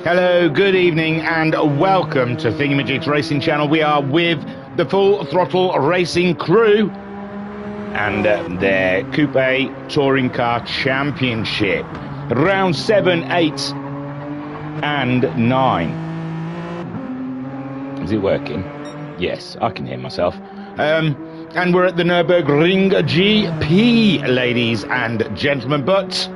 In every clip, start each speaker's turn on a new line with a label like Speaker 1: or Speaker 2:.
Speaker 1: Hello, good evening, and welcome to Thingamajig's Racing Channel. We are with the Full Throttle Racing crew and their Coupe Touring Car Championship. Round 7, 8, and 9. Is it working? Yes, I can hear myself. And we're at the Nürburgring GP, ladies and gentlemen, but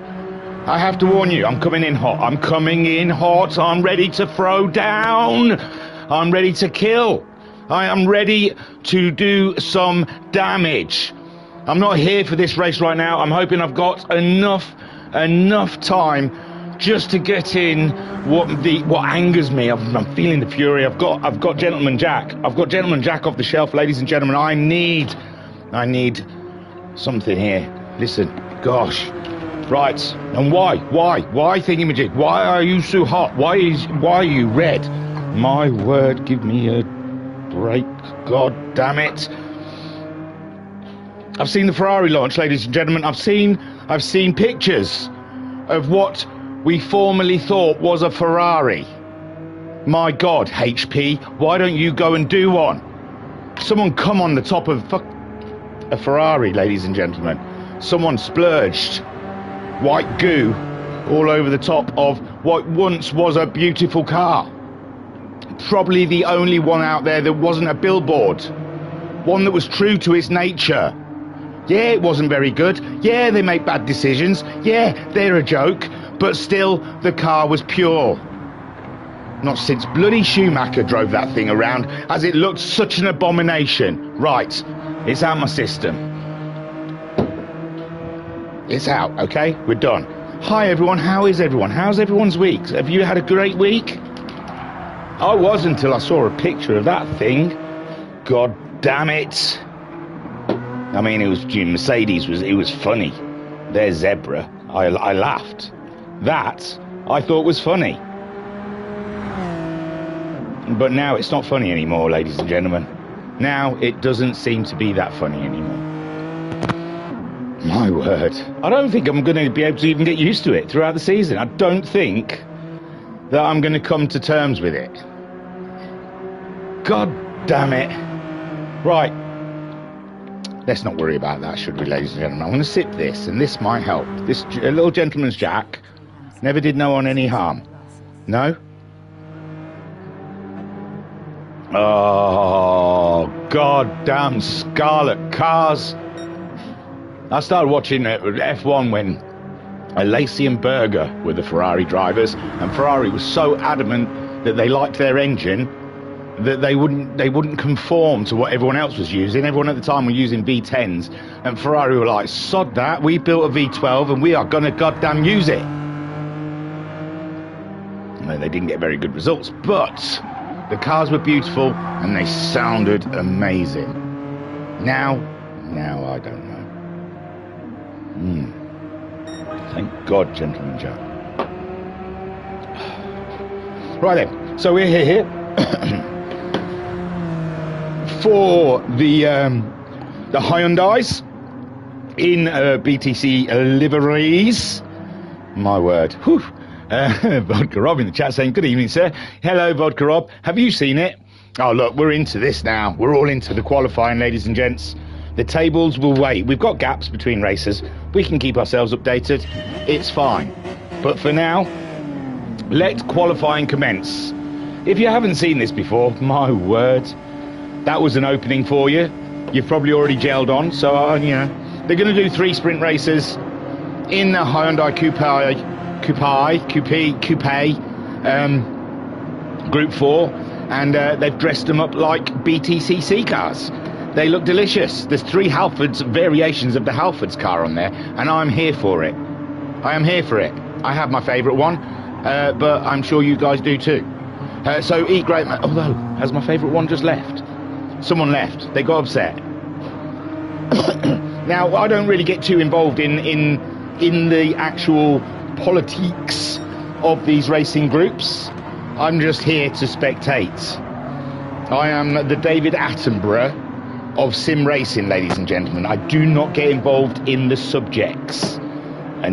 Speaker 1: I have to warn you, I'm coming in hot. I'm coming in hot. I'm ready to throw down. I'm ready to kill. I am ready to do some damage. I'm not here for this race right now. I'm hoping I've got enough time just to get in what angers me. I'm feeling the fury. I've got Gentleman Jack. I've got Gentleman Jack off the shelf, ladies and gentlemen. I need something here. Listen, gosh. Right, and why Thingamajig? Why are you so hot? Why are you red? My word, give me a break, god damn it. I've seen the Ferrari launch, ladies and gentlemen. I've seen pictures of what we formerly thought was a Ferrari. My god, HP, why don't you go and do one? Someone come on the top of a Ferrari, ladies and gentlemen. Someone splurged white goo all over the top of what once was a beautiful car. Probably the only one out there that wasn't a billboard. One that was true to its nature. Yeah, it wasn't very good. Yeah, they make bad decisions. Yeah, they're a joke. But still, the car was pure. Not since bloody Schumacher drove that thing around has it looked such an abomination. Right, it's out my system. It's out, okay? We're done. Hi everyone, how is everyone? How's everyone's week? Have you had a great week? I was until I saw a picture of that thing. God damn it. I mean, it was Mercedes, it was funny. Their zebra, I laughed. That I thought was funny. But now it's not funny anymore, ladies and gentlemen. Now it doesn't seem to be that funny anymore. My word. I don't think I'm going to be able to even get used to it throughout the season. I don't think that I'm going to come to terms with it. God damn it. Right. Let's not worry about that, should we, ladies and gentlemen? I'm going to sip this, and this might help. This little gentleman's Jack never did no one any harm. No? Oh, goddamn scarlet cars. I started watching F1 when Lacey and Berger were the Ferrari drivers, and Ferrari was so adamant that they liked their engine that they wouldn't conform to what everyone else was using. Everyone at the time were using V10s, and Ferrari were like, sod that, we built a V12 and we are gonna goddamn use it. No, they didn't get very good results, but the cars were beautiful and they sounded amazing. Now I don't know. Thank God, Gentleman Jack. Right then, so we're here for the Hyundais in BTC liveries. My word. Whew. Vodka Rob in the chat saying, good evening, sir. Hello, Vodka Rob. Have you seen it? Oh, look, we're into this now. We're all into the qualifying, ladies and gents. The tables will wait. We've got gaps between races. We can keep ourselves updated. It's fine. But for now, let qualifying commence. If you haven't seen this before, my word, that was an opening for you. You've probably already gelled on. So, you know, they're going to do 3 sprint races in the Hyundai Coupe Group 4. And they've dressed them up like BTCC cars. They look delicious. There's 3 Halfords variations of the Halfords car on there, and I'm here for it. I am here for it. I have my favourite one, but I'm sure you guys do too. So eat great. Although, has my favourite one just left? Someone left. They got upset. Now, I don't really get too involved in the actual politics of these racing groups. I'm just here to spectate. I am the David Attenborough of sim racing, ladies and gentlemen. I do not get involved in the subjects.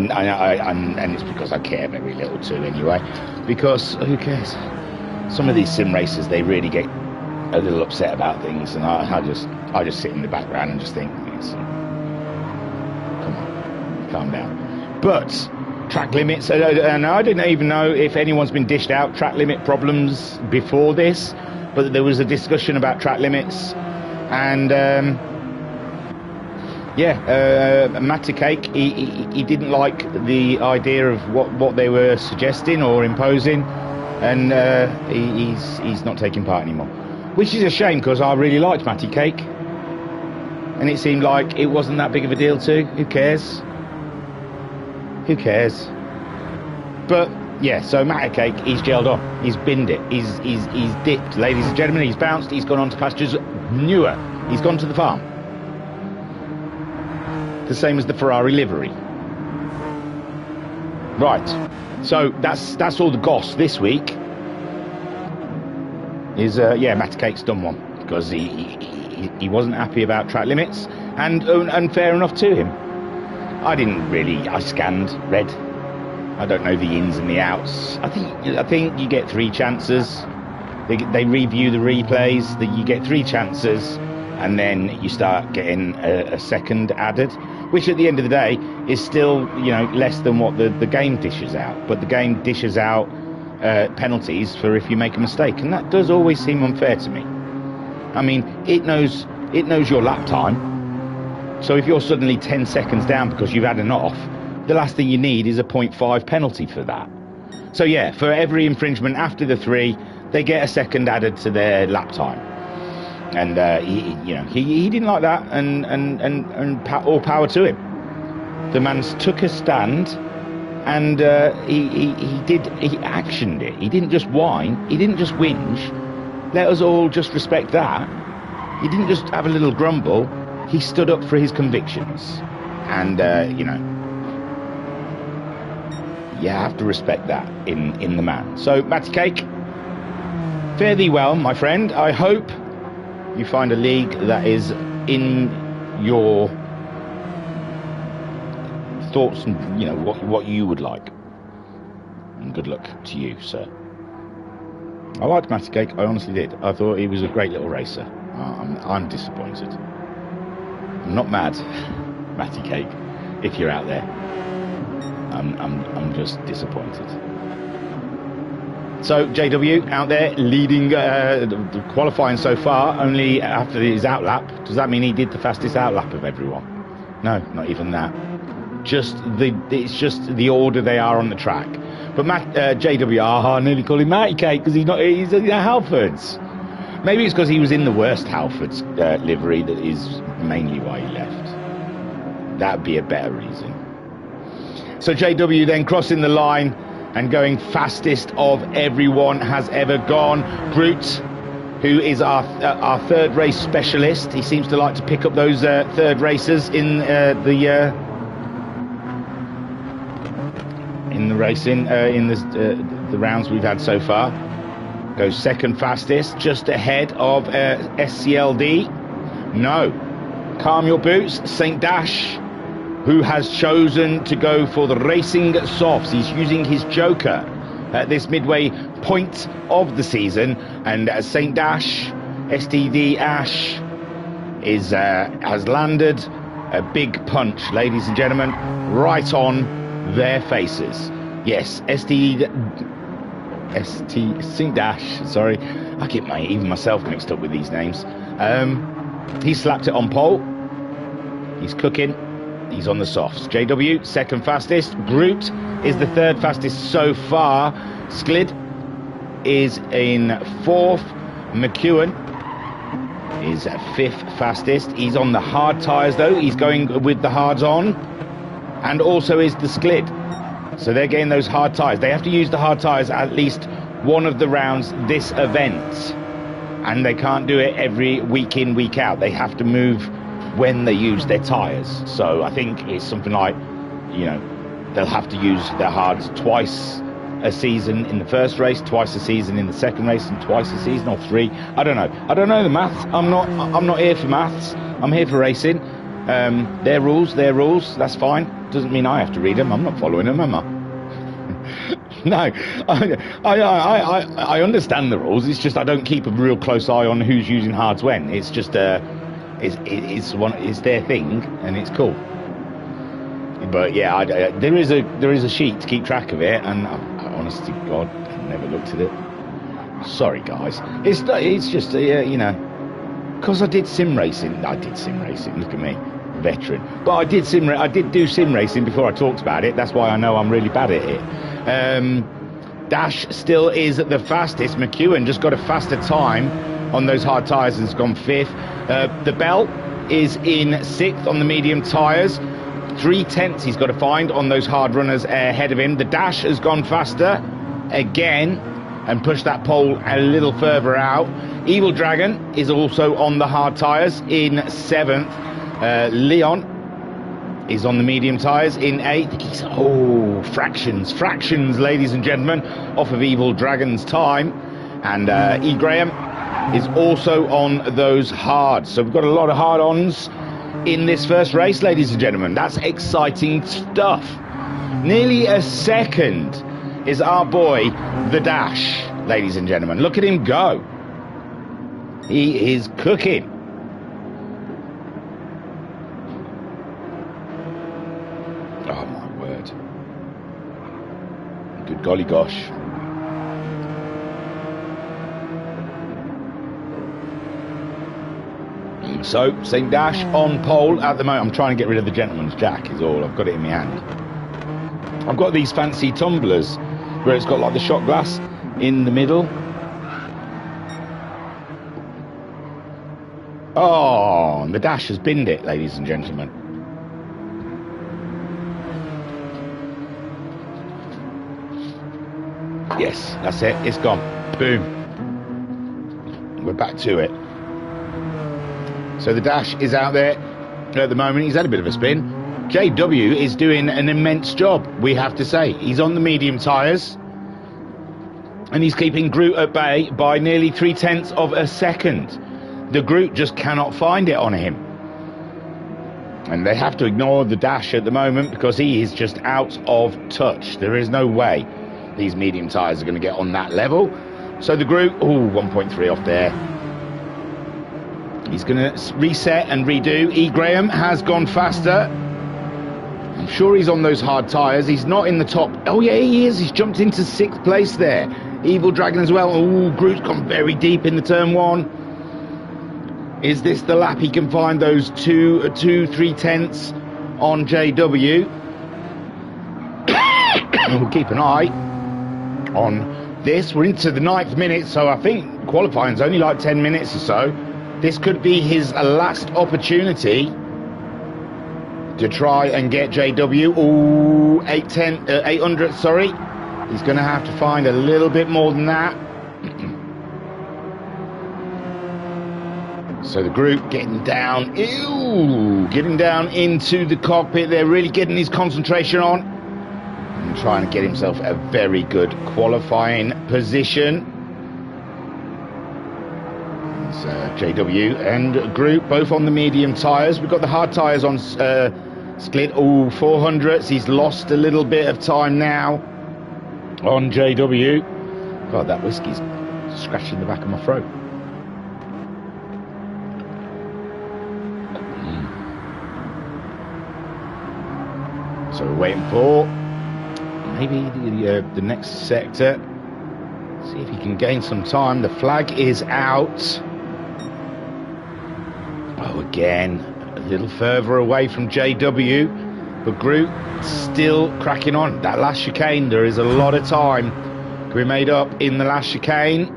Speaker 1: and it's because I care very little too anyway, because who cares? Some of these sim racers, they really get a little upset about things, and I just sit in the background and just think, come on, calm down. But track limits, and I didn't even know if anyone's been dished out track limit problems before this, but there was a discussion about track limits, and Matty Cake, he didn't like the idea of what they were suggesting or imposing, and he's not taking part anymore, which is a shame, because I really liked Matty Cake, and it seemed like it wasn't that big of a deal too. Who cares? Who cares? But yeah, so Matty Cake, he's gelled on, he's binned it, he's dipped, ladies and gentlemen, he's bounced, he's gone on to pastures newer, he's gone to the farm. The same as the Ferrari livery. Right, so that's all the goss this week. Is Matty Cake's done one, because he wasn't happy about track limits, and fair enough to him. I scanned, read. I don't know the ins and the outs. I think you get 3 chances. They review the replays. That you get 3 chances, and then you start getting a second added, which at the end of the day is still, less than what the game dishes out. But the game dishes out penalties for if you make a mistake, and that does always seem unfair to me. I mean, it knows your lap time. So if you're suddenly 10 seconds down because you've had an off, the last thing you need is a 0.5 penalty for that. So yeah, for every infringement after the 3, they get a second added to their lap time. And he didn't like that, and all power to him. The man took a stand, and he actioned it. He didn't just whine, he didn't just whinge. Let us all just respect that. He didn't just have a little grumble. He stood up for his convictions, and you have to respect that in the man. So Matty Cake, fare thee well, my friend. I hope you find a league that is in your thoughts, and what you would like. And good luck to you, sir. I liked Matty Cake, I honestly did. I thought he was a great little racer. I'm disappointed. I'm not mad, Matty Cake, if you're out there. I'm just disappointed. So JW out there leading the qualifying so far, only after his outlap. Does that mean he did the fastest outlap of everyone? No, not even that. It's just the order they are on the track. But JW, I nearly call him Matty Cake because he's Halford's. Maybe it's because he was in the worst Halford's livery that is mainly why he left. That'd be a better reason. So JW then crossing the line and going fastest of everyone has ever gone. Brute, who is our third race specialist. He seems to like to pick up those third racers in the racing in the rounds we've had so far. Goes second fastest, just ahead of SCLD. No, calm your boots. Saint Dash, who has chosen to go for the racing softs. He's using his joker at this midway point of the season, and Saint Dash, STD Ash, has landed a big punch, ladies and gentlemen, right on their faces. Yes, Saint Dash, sorry, I get even myself mixed up with these names. He slapped it on pole. He's cooking. He's on the softs. JW, second fastest. Brute is the third fastest so far. Sklid is in fourth. McEwen is fifth fastest. He's on the hard tyres though. He's going with the hards on. And also is the Sklid. So they're getting those hard tyres. They have to use the hard tyres at least one of the rounds this event. And they can't do it every week in, week out. They have to move when they use their tyres. So I think it's something like, they'll have to use their hards twice a season in the first race, twice a season in the second race, and twice a season, or 3. I don't know the maths. I'm not here for maths. I'm here for racing. Their rules, that's fine. Doesn't mean I have to read them. I'm not following them, am I? No, I understand the rules. It's just I don't keep a real close eye on who's using hards when. It's just it's their thing, and it's cool. But yeah, there is a sheet to keep track of it, and honestly, God, I never looked at it. Sorry, guys. It's just you know, because I did sim racing. Look at me, veteran. But I did do sim racing before I talked about it. That's why I know I'm really bad at it. Dash still is the fastest. McEwen just got a faster time on those hard tyres and has gone 5th. The Bell is in 6th on the medium tyres. 3/10 he's got to find on those hard runners ahead of him. The Dash has gone faster again and pushed that pole a little further out. Evil Dragon is also on the hard tyres in 7th. Leon is on the medium tyres in 8th. He's, fractions, ladies and gentlemen, off of Evil Dragon's time. And E. Graham is also on those hards. So we've got a lot of hard-ons in this first race, ladies and gentlemen. That's exciting stuff. Nearly a second is our boy, the Dash, ladies and gentlemen. Look at him go. He is cooking. Oh, my word. Good golly gosh. So, St. Dash on pole at the moment. I'm trying to get rid of the gentleman's jack is all. I've got it in my hand. I've got these fancy tumblers where it's got like the shot glass in the middle. Oh, and the Dash has binned it, ladies and gentlemen. Yes, that's it. It's gone. Boom. We're back to it. So the Dash is out there at the moment. He's had a bit of a spin. JW is doing an immense job, we have to say. He's on the medium tyres. And he's keeping Groot at bay by nearly 3/10 of a second. The Groot just cannot find it on him. And they have to ignore the Dash at the moment because he is just out of touch. There is no way these medium tyres are going to get on that level. So the Groot, 1.3 off there. He's going to reset and redo. E. Graham has gone faster. I'm sure he's on those hard tyres. He's not in the top. Oh, yeah, he is. He's jumped into 6th place there. Evil Dragon as well. Oh, Groot's gone very deep in the turn 1. Is this the lap he can find those 3/10 on JW? We'll keep an eye on this. We're into the 9th minute, so I think qualifying's only like 10 minutes or so. This could be his last opportunity to try and get JW. 800, sorry. He's going to have to find a little bit more than that. So the group getting down, getting down into the cockpit. They're really getting his concentration on and trying to get himself a very good qualifying position. It's JW and Group both on the medium tyres. We've got the hard tyres on Skid. 400s. He's lost a little bit of time now on JW. God, that whiskey's scratching the back of my throat. So we're waiting for maybe the next sector. See if he can gain some time. The flag is out. Oh, again, a little further away from JW. But Groot still cracking on. That last chicane, there is a lot of time to be made up in the last chicane.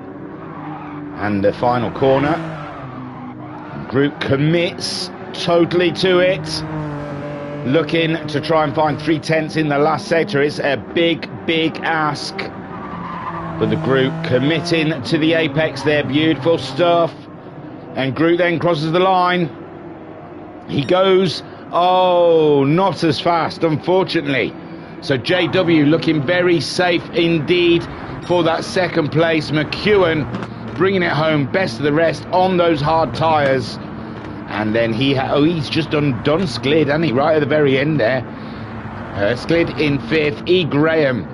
Speaker 1: And the final corner. Groot commits totally to it. Looking to try and find 3/10 in the last sector. It's a big, big ask. But the Groot committing to the apex there. Beautiful stuff. And Groot then crosses the line. He goes, oh, not as fast, unfortunately. So JW looking very safe indeed for that second place. McEwen bringing it home, best of the rest on those hard tyres. And then he's just done Sklid, hasn't he, right at the very end there. Sklid in 5th. E. Graham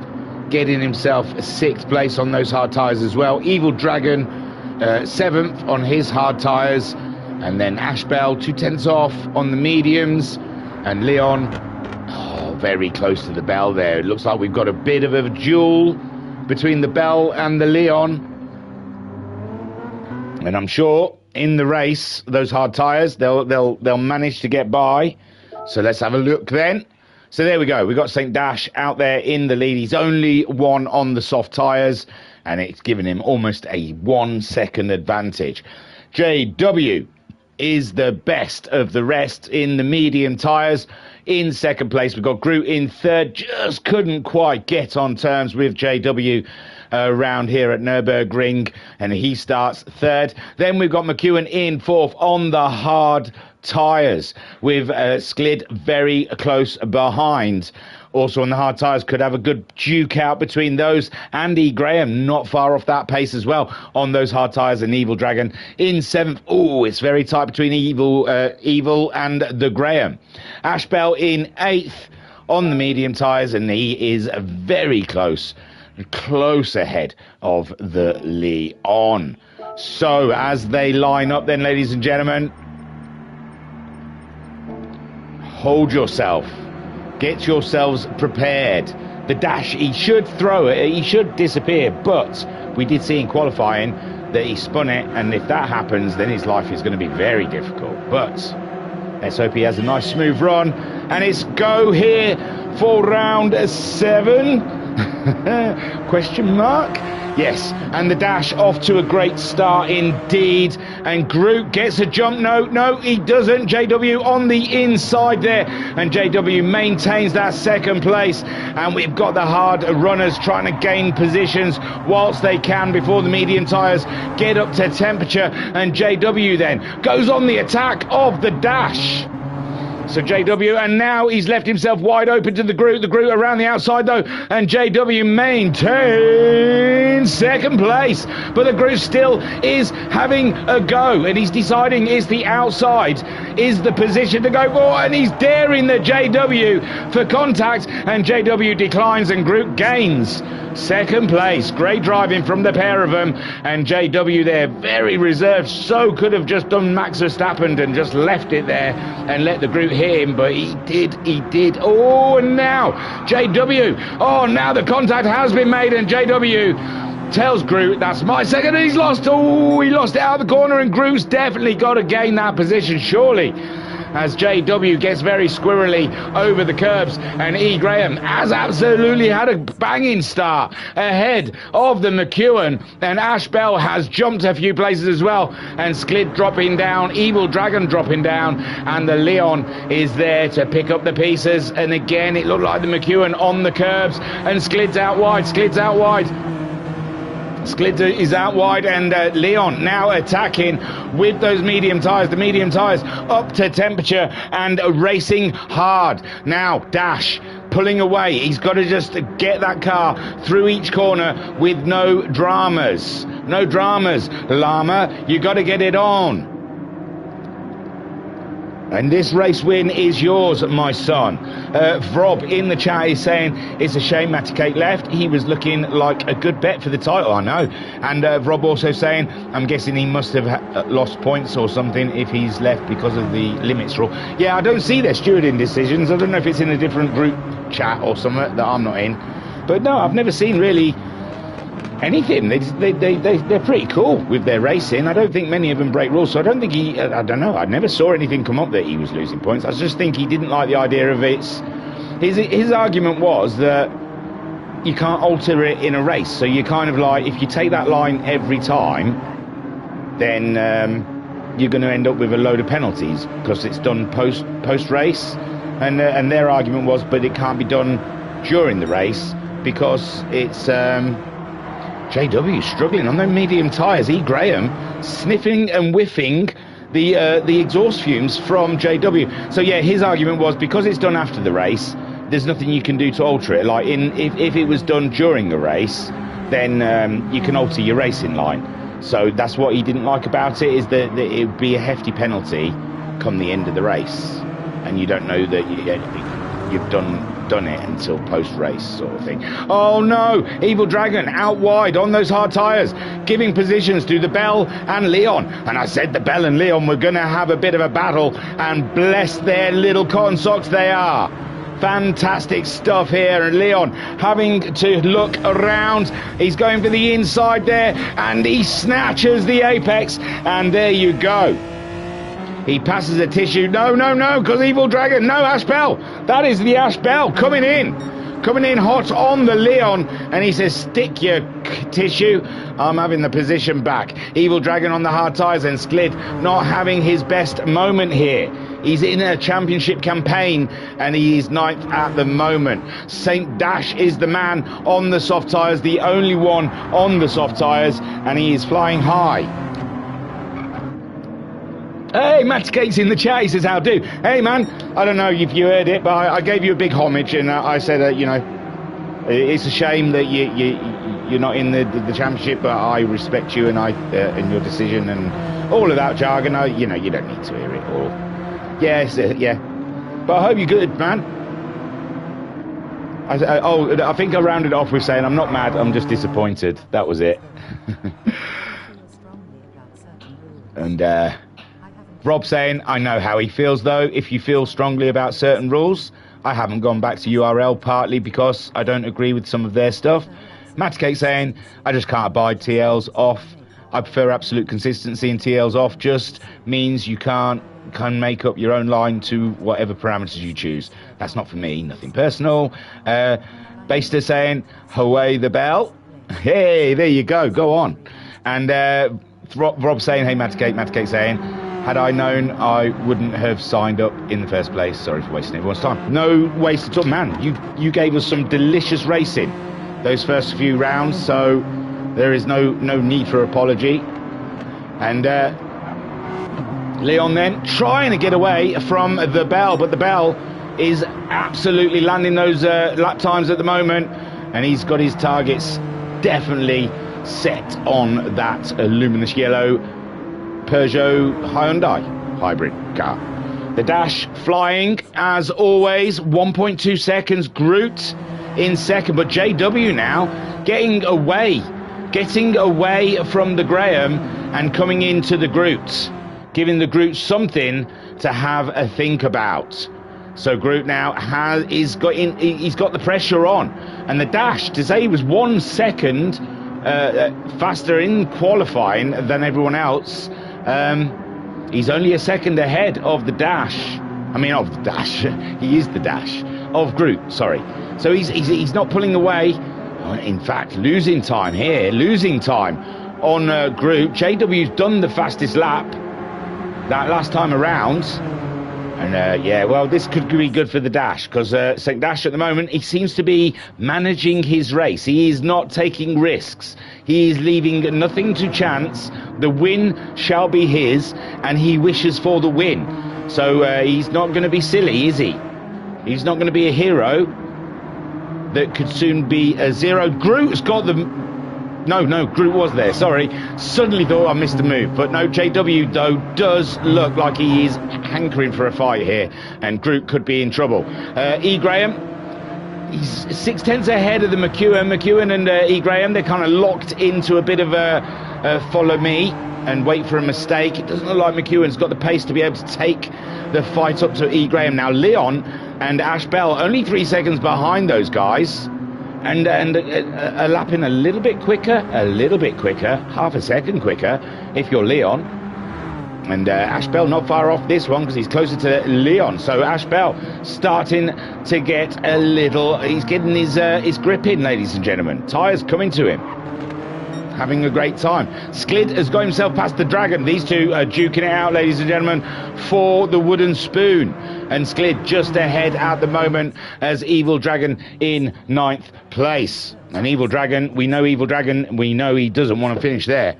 Speaker 1: getting himself 6th place on those hard tyres as well. Evil Dragon 7th on his hard tyres. And then Ashbell 2/10 off on the mediums. And Leon, very close to the Bell there. It looks like we've got a bit of a duel between the Bell and the Leon. And I'm sure in the race, those hard tyres, they'll manage to get by. So let's have a look then. So there we go. We've got St. Dash out there in the lead. He's only one on the soft tyres, and it's given him almost a 1 second advantage. JW is the best of the rest in the medium tyres. In second place, we've got Groot in 3rd. Just couldn't quite get on terms with JW around here at Nürburgring, and he starts 3rd. Then we've got McEwen in 4th on the hard tyres, with Sklid very close behind. Also on the hard tyres, could have a good duke out between those. Andy Graham not far off that pace as well on those hard tyres, and Evil Dragon in 7th. Oh, it's very tight between Evil and the Graham. Ashbell in 8th on the medium tyres, and he is very close ahead of the Leon. So as they line up then, ladies and gentlemen, hold yourself. Get yourselves prepared. The Dash, he should throw it, he should disappear, but we did see in qualifying that he spun it, and if that happens, then his life is going to be very difficult. But let's hope he has a nice smooth run, and it's go here for round 7. Question mark? Yes, and the Dash off to a great start indeed, and Groot gets a jump. No, he doesn't. JW on the inside there, and JW maintains that 2nd place, and we've got the hard runners trying to gain positions whilst they can before the medium tyres get up to temperature, and JW then goes on the attack of the Dash. So JW, and now he's left himself wide open to the Groot around the outside though, and JW maintains 2nd place, but the Groot still is having a go, and he's deciding is the outside is the position to go for, and he's daring the JW for contact, and JW declines, and Groot gains 2nd place. Great driving from the pair of them, and JW there very reserved, so could have just done Max Verstappen and just left it there and let the Groot hit him, but he did. Oh, and now JW, now the contact has been made, and JW tells Groot, that's my 2nd, and he's lost. Oh, he lost it out of the corner, and Groot's definitely got to gain that position, surely, as JW gets very squirrely over the curbs, and E. Graham has absolutely had a banging start ahead of the McEwen, and Ashbell has jumped a few places as well, and Sklid dropping down, Evil Dragon dropping down, and the Leon is there to pick up the pieces, and again it looked like the McEwen on the curbs, and Sklid out wide. Sklid is out wide, and Leon now attacking with those medium tyres. The medium tyres up to temperature and racing hard. Now Dash pulling away. He's got to just get that car through each corner with no dramas. Llama, you got to get it on. And this race win is yours, my son. Vrob in the chat is saying, it's a shame Matty Kate left. He was looking like a good bet for the title, I know. And Vrob also saying, I'm guessing he must have lost points or something if he's left because of the limits rule. Yeah, I don't see their stewarding decisions. I don't know if it's in a different group chat or something that I'm not in. But no, I've never seen really anything. They're pretty cool with their racing. I don't think many of them break rules, so I don't think I don't know, I never saw anything come up that he was losing points. I just think he didn't like the idea of it. His argument was that you can't alter it in a race, so you kind of like, if you take that line every time, then you're going to end up with a load of penalties because it's done post race, and their argument was, but it can't be done during the race because it's JW struggling on those medium tyres. E. Graham sniffing and whiffing the exhaust fumes from JW. So yeah, his argument was because it's done after the race, there's nothing you can do to alter it. Like if it was done during the race, then you can alter your racing line. So that's what he didn't like about it, is that it would be a hefty penalty come the end of the race, and you don't know that you've done it until post-race sort of thing. Oh no, Evil Dragon out wide on those hard tyres, giving positions to the Bell and Leon. And I said the Bell and Leon were going to have a bit of a battle, and bless their little cotton socks they are. Fantastic stuff here, and Leon having to look around. He's going for the inside there, and he snatches the apex, and there you go. He passes a tissue. No, because Evil Dragon. No, Ash Bell. That is the Ash Bell coming in hot on the Leon, and he says, stick your tissue. I'm having the position back. Evil Dragon on the hard tyres, and Sklid not having his best moment here. He's in a championship campaign, and he is 9th at the moment. Saint Dash is the man on the soft tyres, the only one on the soft tyres, and he is flying high. Hey, Matt Gates in the chat, he says, how do? Hey, man, I don't know if you heard it, but I gave you a big homage, and I said, you know, it's a shame that you're not in the championship, but I respect you and and your decision and all of that jargon. You know, you don't need to hear it all. Yes, yeah. But I hope you're good, man. I think I rounded it off with saying I'm not mad, I'm just disappointed. That was it. And Rob saying, I know how he feels though. If you feel strongly about certain rules, I haven't gone back to URL partly because I don't agree with some of their stuff. Mattcake saying, I just can't abide TLs off. I prefer absolute consistency, and TLs off just means you can make up your own line to whatever parameters you choose. That's not for me, nothing personal. Baster saying, away the Bell. Hey, there you go on. And Rob saying, hey, Mattcake saying, had I known, I wouldn't have signed up in the first place. Sorry for wasting everyone's time. No waste at all. Man, you gave us some delicious racing those first few rounds, so there is no need for apology. And Leon then trying to get away from the Bell, but the Bell is absolutely landing those lap times at the moment, and he's got his targets definitely set on that luminous yellow Peugeot Hyundai hybrid car. The Dash flying as always, 1.2 seconds. Groot in second, but JW now getting away from the Graham and coming into the Groot, giving the Groot something to have a think about. So Groot now he's got the pressure on, and the Dash, to say he was 1 second faster in qualifying than everyone else. He's only a second ahead of the Dash. I mean, of the Dash. He is the Dash of Groot. Sorry. So he's not pulling away. In fact, losing time on Groot. JW's done the fastest lap that last time around. And yeah, well, this could be good for the Dash, because St. Dash at the moment, he seems to be managing his race. He is not taking risks. He is leaving nothing to chance. The win shall be his, and he wishes for the win. So he's not going to be silly, is he? He's not going to be a hero that could soon be a zero. Groot's got the... No, Groot was there, sorry. Suddenly thought I missed a move. But no, JW, though, does look like he is hankering for a fight here. And Groot could be in trouble. E. Graham, he's 6/10 ahead of the McEwen. McEwen and E. Graham, they're kind of locked into a bit of a follow me and wait for a mistake. It doesn't look like McEwen's got the pace to be able to take the fight up to E. Graham. Now, Leon and Ash Bell only 3 seconds behind those guys. And a lap in a little bit quicker, half a second quicker if you're Leon. And Ash Bell not far off this one because he's closer to Leon. So Ash Bell starting to get a little, he's getting his grip in, ladies and gentlemen. Tyres coming to him. Having a great time. Sklid has got himself past the Dragon. These two are duking it out, ladies and gentlemen, for the wooden spoon. And Sklid just ahead at the moment as Evil Dragon in 9th place. And Evil Dragon, we know he doesn't want to finish there.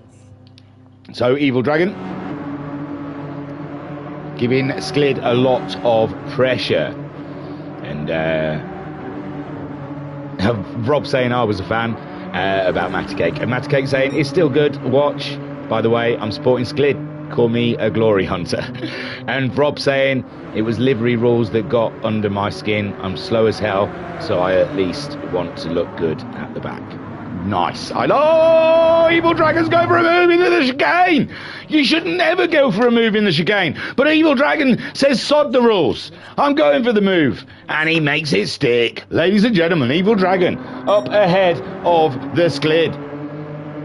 Speaker 1: So Evil Dragon giving Sklid a lot of pressure. And Rob saying I was a fan. About Mattacake, and Mattacake saying it's still good. Watch, by the way, I'm supporting Sklid. Call me a glory hunter. And Rob saying, it was livery rules that got under my skin. I'm slow as hell, so I at least want to look good at the back. Nice. Evil Dragon's going for a move into the chicane. You should never go for a move in the chicane. But Evil Dragon says, sod the rules. I'm going for the move. And he makes it stick. Ladies and gentlemen, Evil Dragon up ahead of the Sklid.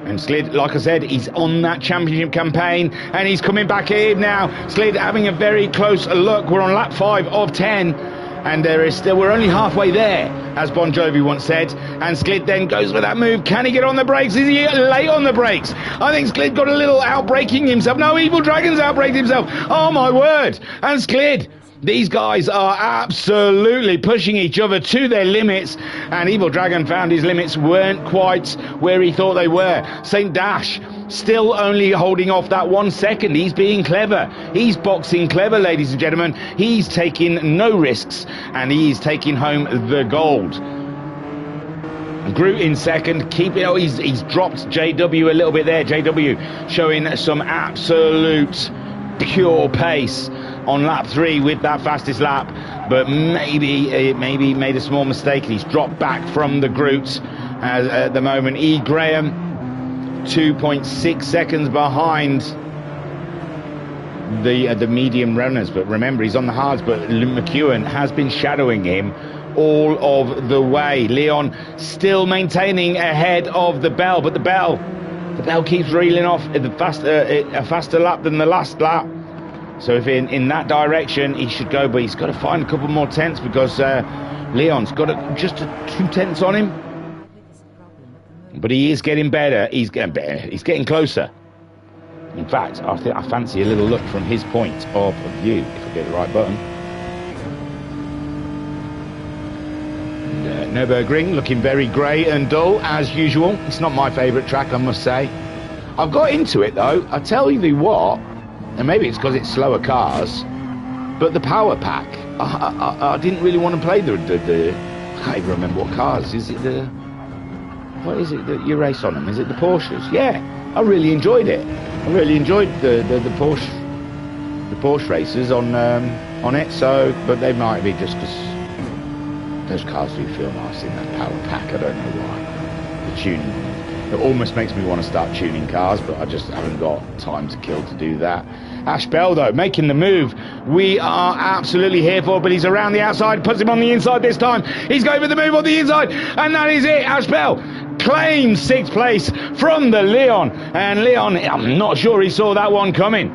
Speaker 1: And Sklid, like I said, he's on that championship campaign, and he's coming back in now. Sklid having a very close look. We're on lap 5 of 10, and we're only halfway there, as Bon Jovi once said. And Sklid then goes for that move. Can he get on the brakes? Is he late on the brakes? I think Sklid got a little outbraking himself. No, Evil Dragon's outbraked himself. Oh my word! And Sklid, these guys are absolutely pushing each other to their limits, and Evil Dragon found his limits weren't quite where he thought they were. St. Dash still only holding off that 1 second. He's being clever. He's boxing clever, ladies and gentlemen. He's taking no risks, and he's taking home the gold. Groot in second, he's dropped JW a little bit there. JW showing some absolute pure pace on lap 3 with that fastest lap, but maybe made a small mistake, and he's dropped back from the Groot at the moment. E. Graham 2.6 seconds behind the medium runners, but remember, he's on the hards. But McEwen has been shadowing him all of the way. Leon still maintaining ahead of the Bell, but the Bell keeps reeling off a faster lap than the last lap. So if in that direction he should go, but he's got to find a couple more tenths, because Leon's got just 2 tenths on him. But he is getting better. He's getting better. He's getting closer. In fact, I fancy a little look from his point of view, if I get the right button. And, Nürburgring looking very grey and dull as usual. It's not my favourite track, I must say. I've got into it though. I tell you what. And maybe it's because it's slower cars, but the power pack, I didn't really want to play the I can't even remember what cars. Is it what is it that you race on them? Is it the Porsches? Yeah, I really enjoyed it. I really enjoyed the Porsche races on it. So, but they might be just because those cars do feel nice in that power pack. I don't know why. The tuning. It almost makes me want to start tuning cars, but I just haven't got time to kill to do that. Ash Bell, though, making the move. We are absolutely here for, but he's around the outside, puts him on the inside this time. He's going for the move on the inside, and that is it. Ash Bell claims 6th place from the Leon, and Leon, I'm not sure he saw that one coming.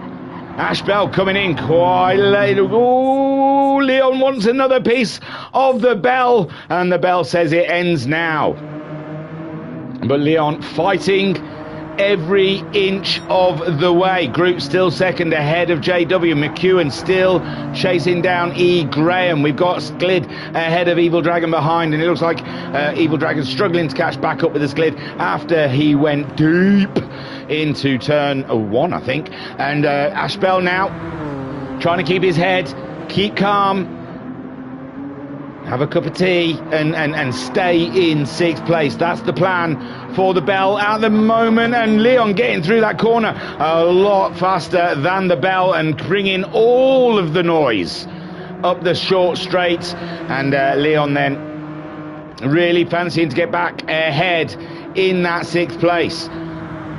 Speaker 1: Ash Bell coming in quite late. Ooh, Leon wants another piece of the Bell, and the Bell says it ends now. But Leon fighting every inch of the way. Group still second ahead of JW. McEwen still chasing down E. Graham. We've got Sklid ahead of Evil Dragon behind, and it looks like Evil Dragon struggling to catch back up with the Sklid after he went deep into turn 1, I think. And Ash Bell now trying to keep his head, keep calm, have a cup of tea, and stay in 6th place. That's the plan for the Bell at the moment. And Leon getting through that corner a lot faster than the Bell and bringing all of the noise up the short straight. And Leon then really fancying to get back ahead in that 6th place.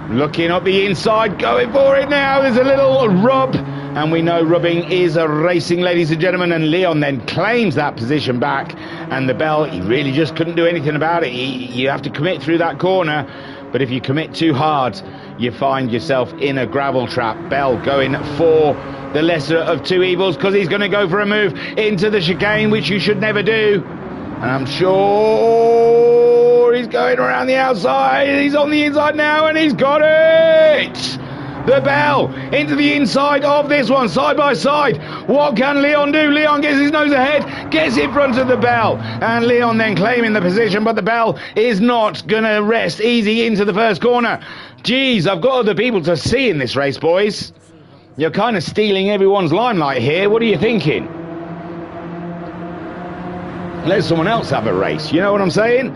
Speaker 1: Looking up the inside, going for it now. There's a little rub, and we know rubbing is a racing, ladies and gentlemen. And Leon then claims that position back, and the Bell, he really just couldn't do anything about it. You have to commit through that corner, but if you commit too hard, you find yourself in a gravel trap. Bell going for the lesser of two evils, because he's going to go for a move into the chicane, which you should never do. And I'm sure he's going around the outside. He's on the inside now, and he's got it. The Bell into the inside of this one, side by side. What can Leon do? Leon gets his nose ahead, gets in front of the Bell, and Leon then claiming the position, but the Bell is not going to rest easy into the first corner. Geez, I've got other people to see in this race, boys. You're kind of stealing everyone's limelight here. What are you thinking? Let someone else have a race, you know what I'm saying?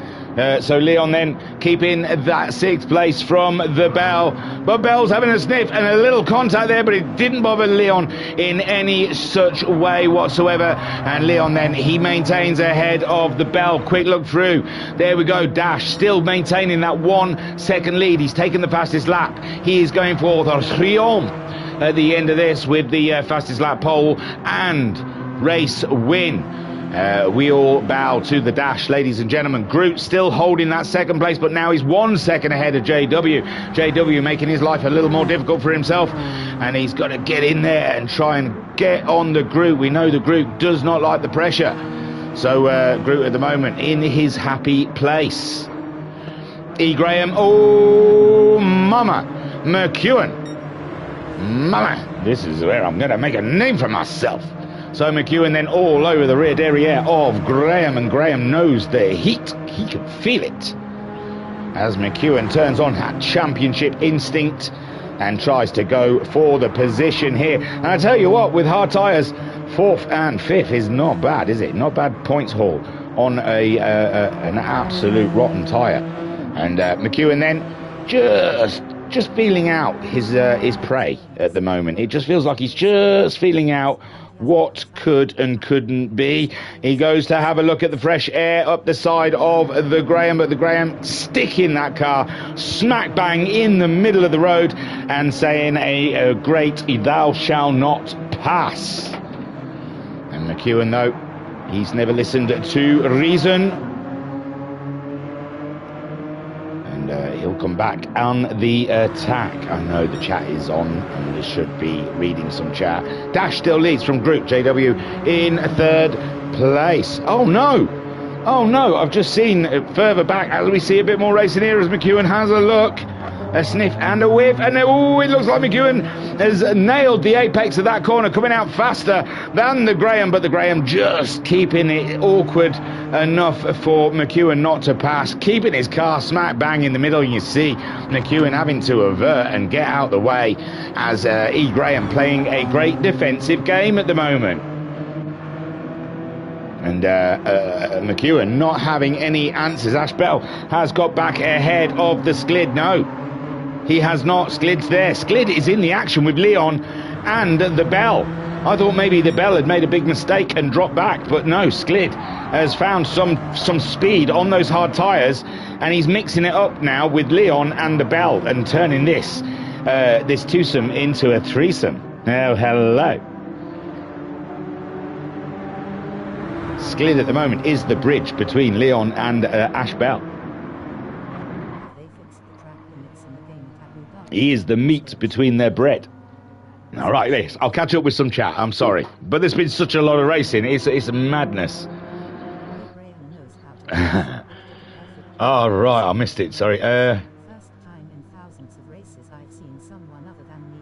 Speaker 1: So Leon then keeping that 6th place from the Bell. But Bell's having a sniff and a little contact there, but it didn't bother Leon in any such way whatsoever. And Leon then, he maintains ahead of the Bell. Quick look through. There we go. Dash still maintaining that 1 second lead. He's taken the fastest lap. He is going for the Triumph at the end of this with the fastest lap pole and race win. We all bow to the Dash, ladies and gentlemen. Groot still holding that 2nd place, but now he's 1 second ahead of JW. JW making his life a little more difficult for himself, and he's got to get in there and try and get on the Groot. We know the Groot does not like the pressure. So Groot at the moment in his happy place. E. Graham, oh mama, McEwen. Mama, this is where I'm going to make a name for myself. So McEwen then all over the rear derriere of Graham, and Graham knows the heat. He can feel it as McEwen turns on that championship instinct and tries to go for the position here. And I tell you what, with hard tyres, 4th and 5th is not bad, is it? Not bad points haul on an absolute rotten tyre. And McEwen then just feeling out his prey at the moment. It just feels like he's just feeling out what could and couldn't be. He goes to have a look at the fresh air up the side of the Graham, but the Graham sticking that car smack bang in the middle of the road and saying a great thou shall not pass. And McEwen, though, he's never listened to reason. He'll come back on the attack. I know the chat is on and we should be reading some chat. Dash still leads from Group. JW in 3rd place. Oh no, I've just seen further back as we see a bit more racing here as McEwen has a look, a sniff and a whiff, and oh, it looks like McEwen has nailed the apex of that corner, coming out faster than the Graham, but the Graham just keeping it awkward enough for McEwen not to pass, keeping his car smack bang in the middle. You see McEwen having to avert and get out the way as E. Graham playing a great defensive game at the moment. And McEwen not having any answers. Ash Bell has got back ahead of the Sklid. No, he has not. Sklid's there. Sklid is in the action with Leon and the Bell. I thought maybe the Bell had made a big mistake and dropped back, but no, Sklid has found some speed on those hard tyres, and he's mixing it up now with Leon and the Bell and turning this twosome into a threesome. Oh, hello. Sklid at the moment is the bridge between Leon and Ash Bell. He is the meat between their bread. All right, yes, I'll catch up with some chat. I'm sorry, but there's been such a lot of racing. It's a madness. Oh, right, I missed it. Sorry.
Speaker 2: First time in thousands of races I've seen someone other than me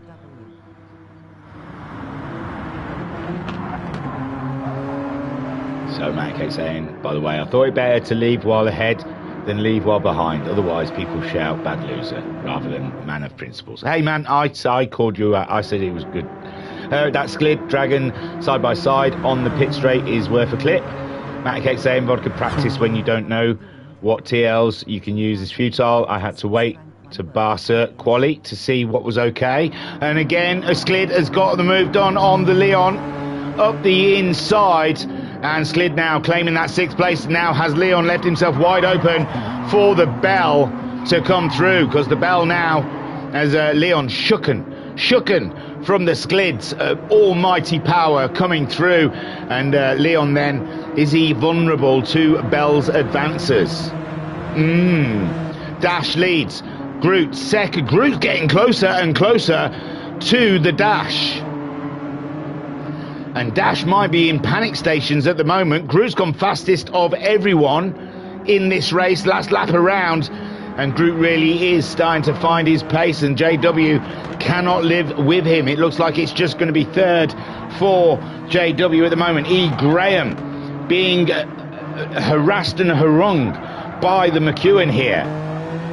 Speaker 2: W.
Speaker 1: So Matt K saying, by the way, I thought it better to leave while ahead than leave while behind. Otherwise, people shout bad loser rather than man of principles. Hey, man, I called you out. I said it was good. That Sklid Dragon side by side on the pit straight is worth a clip. Matt K saying, vodka practice when you don't know what TLs you can use is futile. I had to wait to Barca quali to see what was okay. And again, a Sklid has got the moved on the Leon up the inside. And Sklid now claiming that 6th place. Now has Leon left himself wide open for the Bell to come through, because the Bell now has Leon shooken from the Sklid's almighty power coming through. And Leon then, is he vulnerable to Bell's advances? Dash leads. Groot second. Groot getting closer and closer to the Dash. And Dash might be in panic stations at the moment. Groot's gone fastest of everyone in this race, last lap around. And Groot really is starting to find his pace, and JW cannot live with him. It looks like it's just going to be 3rd for JW at the moment. E. Graham being harassed and harangued by the McEwen here.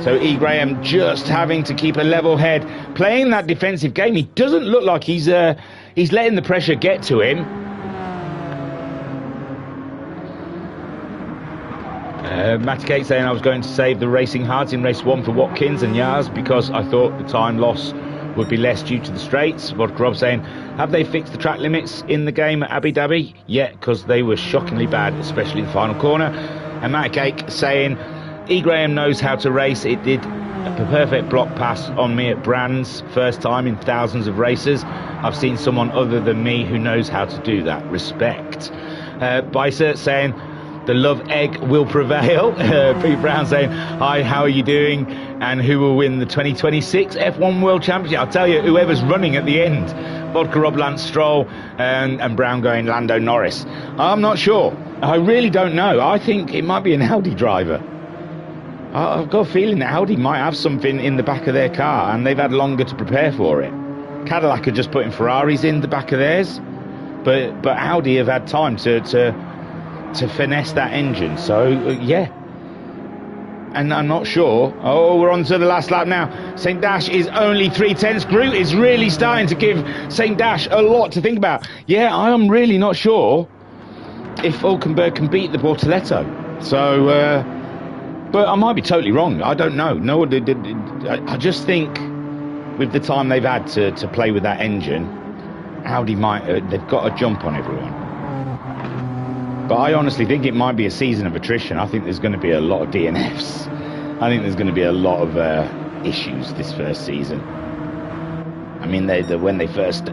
Speaker 1: So E. Graham just having to keep a level head, playing that defensive game. He doesn't look like he's letting the pressure get to him. Matty Kate saying I was going to save the racing hards in race 1 for Watkins and Yars because I thought the time loss would be less due to the straights. Vodka Rob saying, have they fixed the track limits in the game at Abu Dhabi? Yeah, because they were shockingly bad, especially the final corner. And Matty Cake saying, E. Graham knows how to race. It did a perfect block pass on me at Brands, first time in thousands of races. I've seen someone other than me who knows how to do that. Respect. Bicer saying, the love egg will prevail. Pete Brown saying, hi, how are you doing? And who will win the 2026 F1 World Championship? I'll tell you, whoever's running at the end. Vodka Rob, Lance Stroll, and Brown going Lando Norris. I'm not sure. I really don't know. I think it might be an Audi driver. I've got a feeling that Audi might have something in the back of their car, and they've had longer to prepare for it. Cadillac are just putting Ferraris in the back of theirs, but Audi have had time to finesse that engine. So yeah, and I'm not sure. Oh, we're on to the last lap now. St. Dash is only 3/10. Groot is really starting to give St. Dash a lot to think about. Yeah, I am really not sure if Hulkenberg can beat the Bortoletto. So but I might be totally wrong. I don't know. No, I just think with the time they've had to play with that engine, Audi might they've got a jump on everyone. But I honestly think it might be a season of attrition. I think there's going to be a lot of DNFs. I think there's going to be a lot of issues this first season. I mean, when they first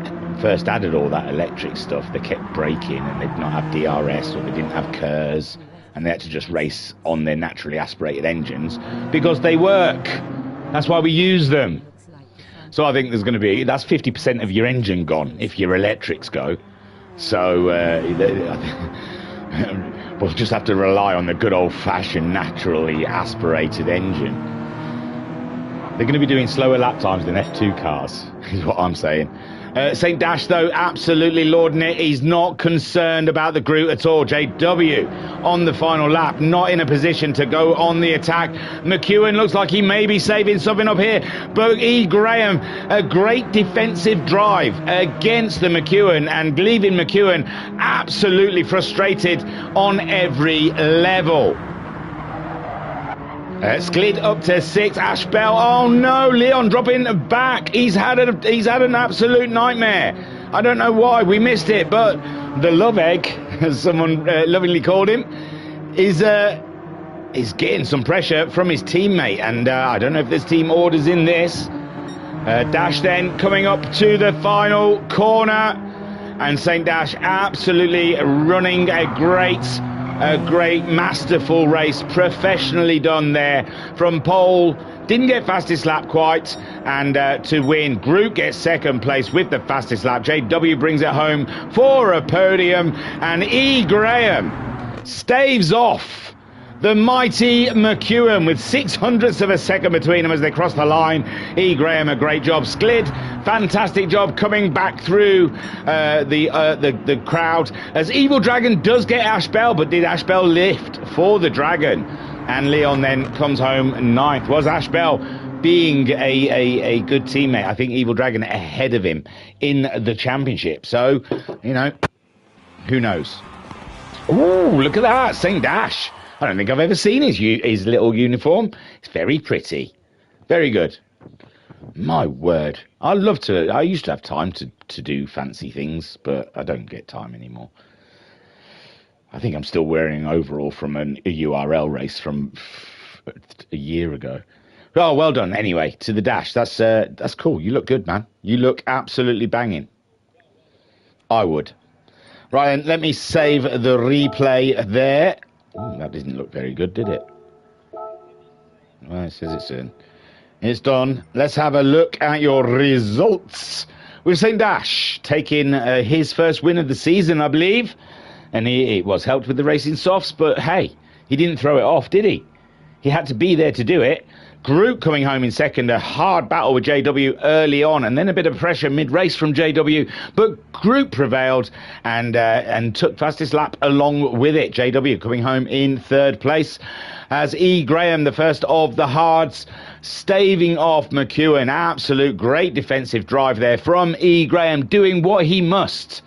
Speaker 1: added all that electric stuff, they kept braking and they did not have DRS or they didn't have KERS, and they had to just race on their naturally aspirated engines because they work. That's why we use them. So I think there's going to be, that's 50% of your engine gone if your electrics go. So we'll just have to rely on the good old-fashioned naturally aspirated engine. They're going to be doing slower lap times than F2 cars, is what I'm saying. St. Dash, though, absolutely lording it. He's not concerned about the Groot at all. JW on the final lap, not in a position to go on the attack. McEwen looks like he may be saving something up here. But E. Graham, a great defensive drive against the McEwen and leaving McEwen absolutely frustrated on every level. Sklid up to 6. Ash Bell. Oh no, Leon dropping back. He's had an absolute nightmare. I don't know why we missed it, but the love egg, as someone lovingly called him, is getting some pressure from his teammate, and I don't know if there's team orders in this. Dash then coming up to the final corner, and St. Dash absolutely running a great masterful race, professionally done there from pole. Didn't get fastest lap quite, and to win, Groot gets second place with the fastest lap. JW brings it home for a podium, and E. Graham staves off the mighty McEwen with 600ths of a second between them as they cross the line. E. Graham, a great job. Sklid, fantastic job coming back through the crowd as Evil Dragon does get Ash Bell, but did Ash Bell lift for the Dragon? And Leon then comes home ninth. Was Ash Bell being a good teammate? I think Evil Dragon ahead of him in the championship. So, you know, who knows? Ooh, look at that, St. Dash. I don't think I've ever seen his little uniform. It's very pretty. Very good. My word. I used to have time to do fancy things, but I don't get time anymore. I think I'm still wearing an overall from a URL race from a year ago. Oh, well done. Anyway, to the Dash. That's cool. You look good, man. You look absolutely banging. I would. Right, let me save the replay there. Ooh, that didn't look very good, did it? Well, it says it's in. It's done. Let's have a look at your results. With St. Dash taking his first win of the season, I believe. And he was helped with the racing softs, but hey, he didn't throw it off, did he? He had to be there to do it. Groot coming home in second, a hard battle with JW early on, and then a bit of pressure mid-race from JW, but Groot prevailed and took fastest lap along with it. JW coming home in third place as E. Graham, the first of the hards, staving off McEwen. Absolute great defensive drive there from E. Graham, doing what he must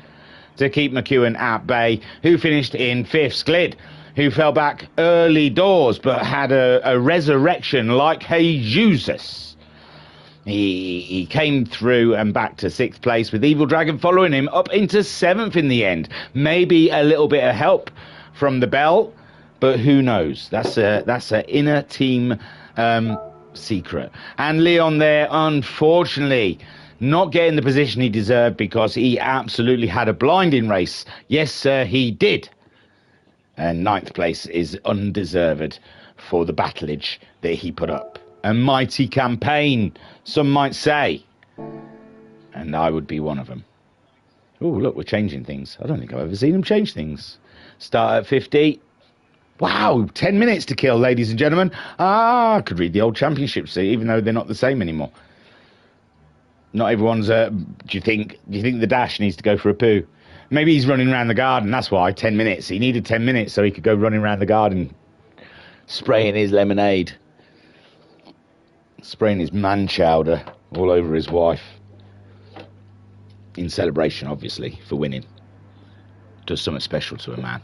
Speaker 1: to keep McEwen at bay, who finished in fifth. Sklid who fell back early doors but had a resurrection like Jesus. He came through and back to 6th place with Evil Dragon following him up into 7th in the end. Maybe a little bit of help from the bell, but who knows? That's a inner team secret. And Leon there, unfortunately, not getting the position he deserved because he absolutely had a blinding race. Yes, sir, he did. And 9th place is undeserved for the battleage that he put up. A mighty campaign, some might say. And I would be one of them. Oh, look, we're changing things. I don't think I've ever seen them change things. Start at 50. Wow, 10 minutes to kill, ladies and gentlemen. I could read the old championships, even though they're not the same anymore. Not everyone's... do you think the Dash needs to go for a poo? Maybe he's running around the garden, that's why. 10 minutes. He needed 10 minutes so he could go running around the garden, spraying his lemonade. Spraying his man chowder all over his wife. In celebration, obviously, for winning. Does something special to a man.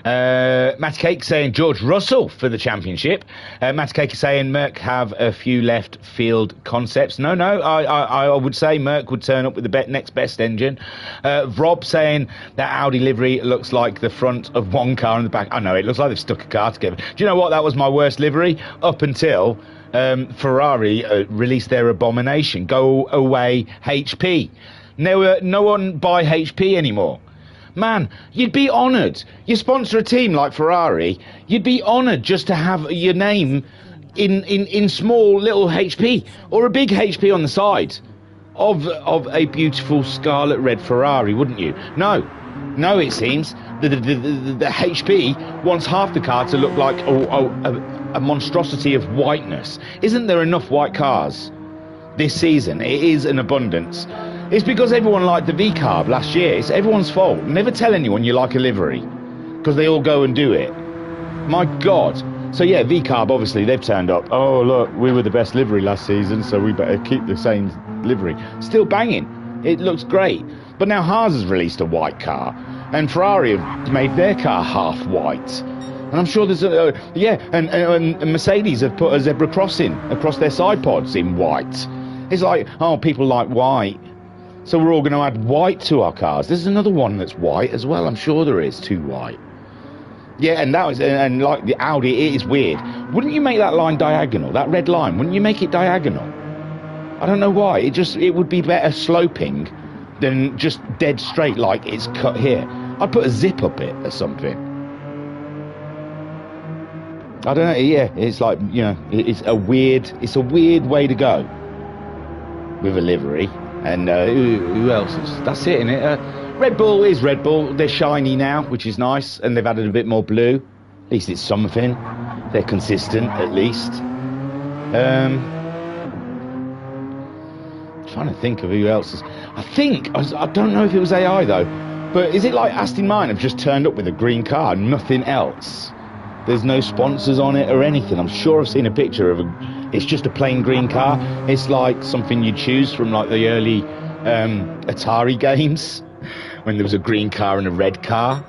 Speaker 1: Matt Cake saying George Russell for the championship. Matt Cake is saying Merck have a few left field concepts. No, I would say Merck would turn up with the next best engine. Rob saying that Audi livery looks like the front of one car and the back. I know, it looks like they've stuck a car together. Do you know what? That was my worst livery up until Ferrari released their abomination. Go away HP. No one buy HP anymore. Man, you'd be honoured. You sponsor a team like Ferrari, you'd be honoured just to have your name in small little HP or a big HP on the side of a beautiful scarlet red Ferrari, wouldn't you? No, it seems the HP wants half the car to look like a monstrosity of whiteness. Isn't there enough white cars this season? It is an abundance. It's because everyone liked the V-carb last year. It's everyone's fault. Never tell anyone you like a livery, because they all go and do it. My God. So yeah, V-carb, obviously, they've turned up. Oh, look, we were the best livery last season, so we better keep the same livery. Still banging. It looks great. But now Haas has released a white car, and Ferrari have made their car half white. And I'm sure there's and Mercedes have put a zebra crossing across their side pods in white. It's like, oh, people like white, so we're all going to add white to our cars. There's another one that's white as well. I'm sure there is, too white. Yeah, and like the Audi, it is weird. Wouldn't you make that line diagonal, that red line? Wouldn't you make it diagonal? I don't know why. It would be better sloping than just dead straight like it's cut here. I'd put a zip up it or something. I don't know. Yeah, it's like, you know, it's a weird way to go with a livery. And who else? That's it, innit? Red Bull is Red Bull. They're shiny now, which is nice, and they've added a bit more blue. At least it's something. They're consistent, at least. Trying to think of who else is. I don't know if it was AI though, but is it like Aston Martin have just turned up with a green car, nothing else? There's no sponsors on it or anything. I'm sure I've seen a picture of it's just a plain green car. It's like something you'd choose from like the early Atari games when there was a green car and a red car.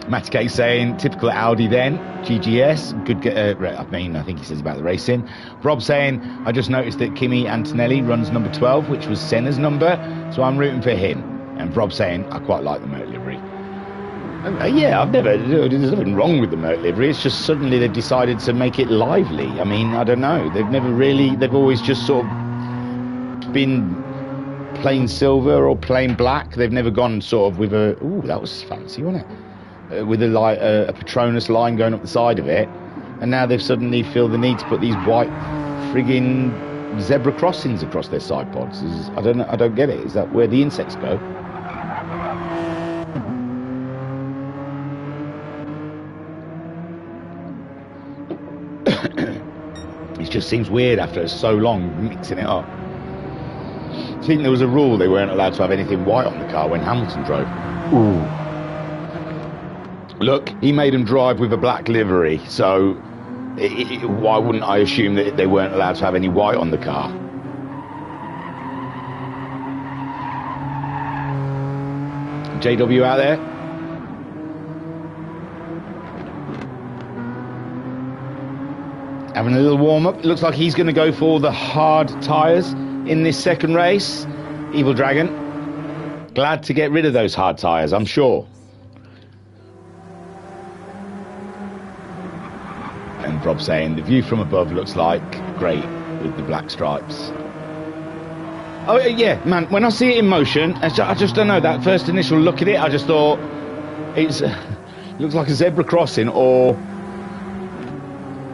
Speaker 1: Matt saying typical Audi then, GGS, good. I think he says about the racing. Rob saying I just noticed that Kimi Antonelli runs number 12, which was Senna's number, so I'm rooting for him. And Rob saying I quite like the Merc livery. Yeah, there's nothing wrong with the Merc livery. It's just suddenly they've decided to make it lively. I mean, I don't know. They've always just sort of been plain silver or plain black. They've never gone sort of with a, ooh, that was fancy, wasn't it? With a Patronus line going up the side of it. And now they've suddenly feel the need to put these white friggin' zebra crossings across their side pods. I don't get it. Is that where the insects go? It just seems weird after so long mixing it up. I think there was a rule they weren't allowed to have anything white on the car when Hamilton drove. Ooh. Look, he made them drive with a black livery, so why wouldn't I assume that they weren't allowed to have any white on the car? JW out there. Having a little warm-up. It looks like he's going to go for the hard tyres in this second race. Evil Dragon. Glad to get rid of those hard tyres, I'm sure. And Rob saying, the view from above looks like great with the black stripes. Oh, yeah, man, when I see it in motion, I just don't know, that first initial look at it, I just thought, it looks like a zebra crossing, or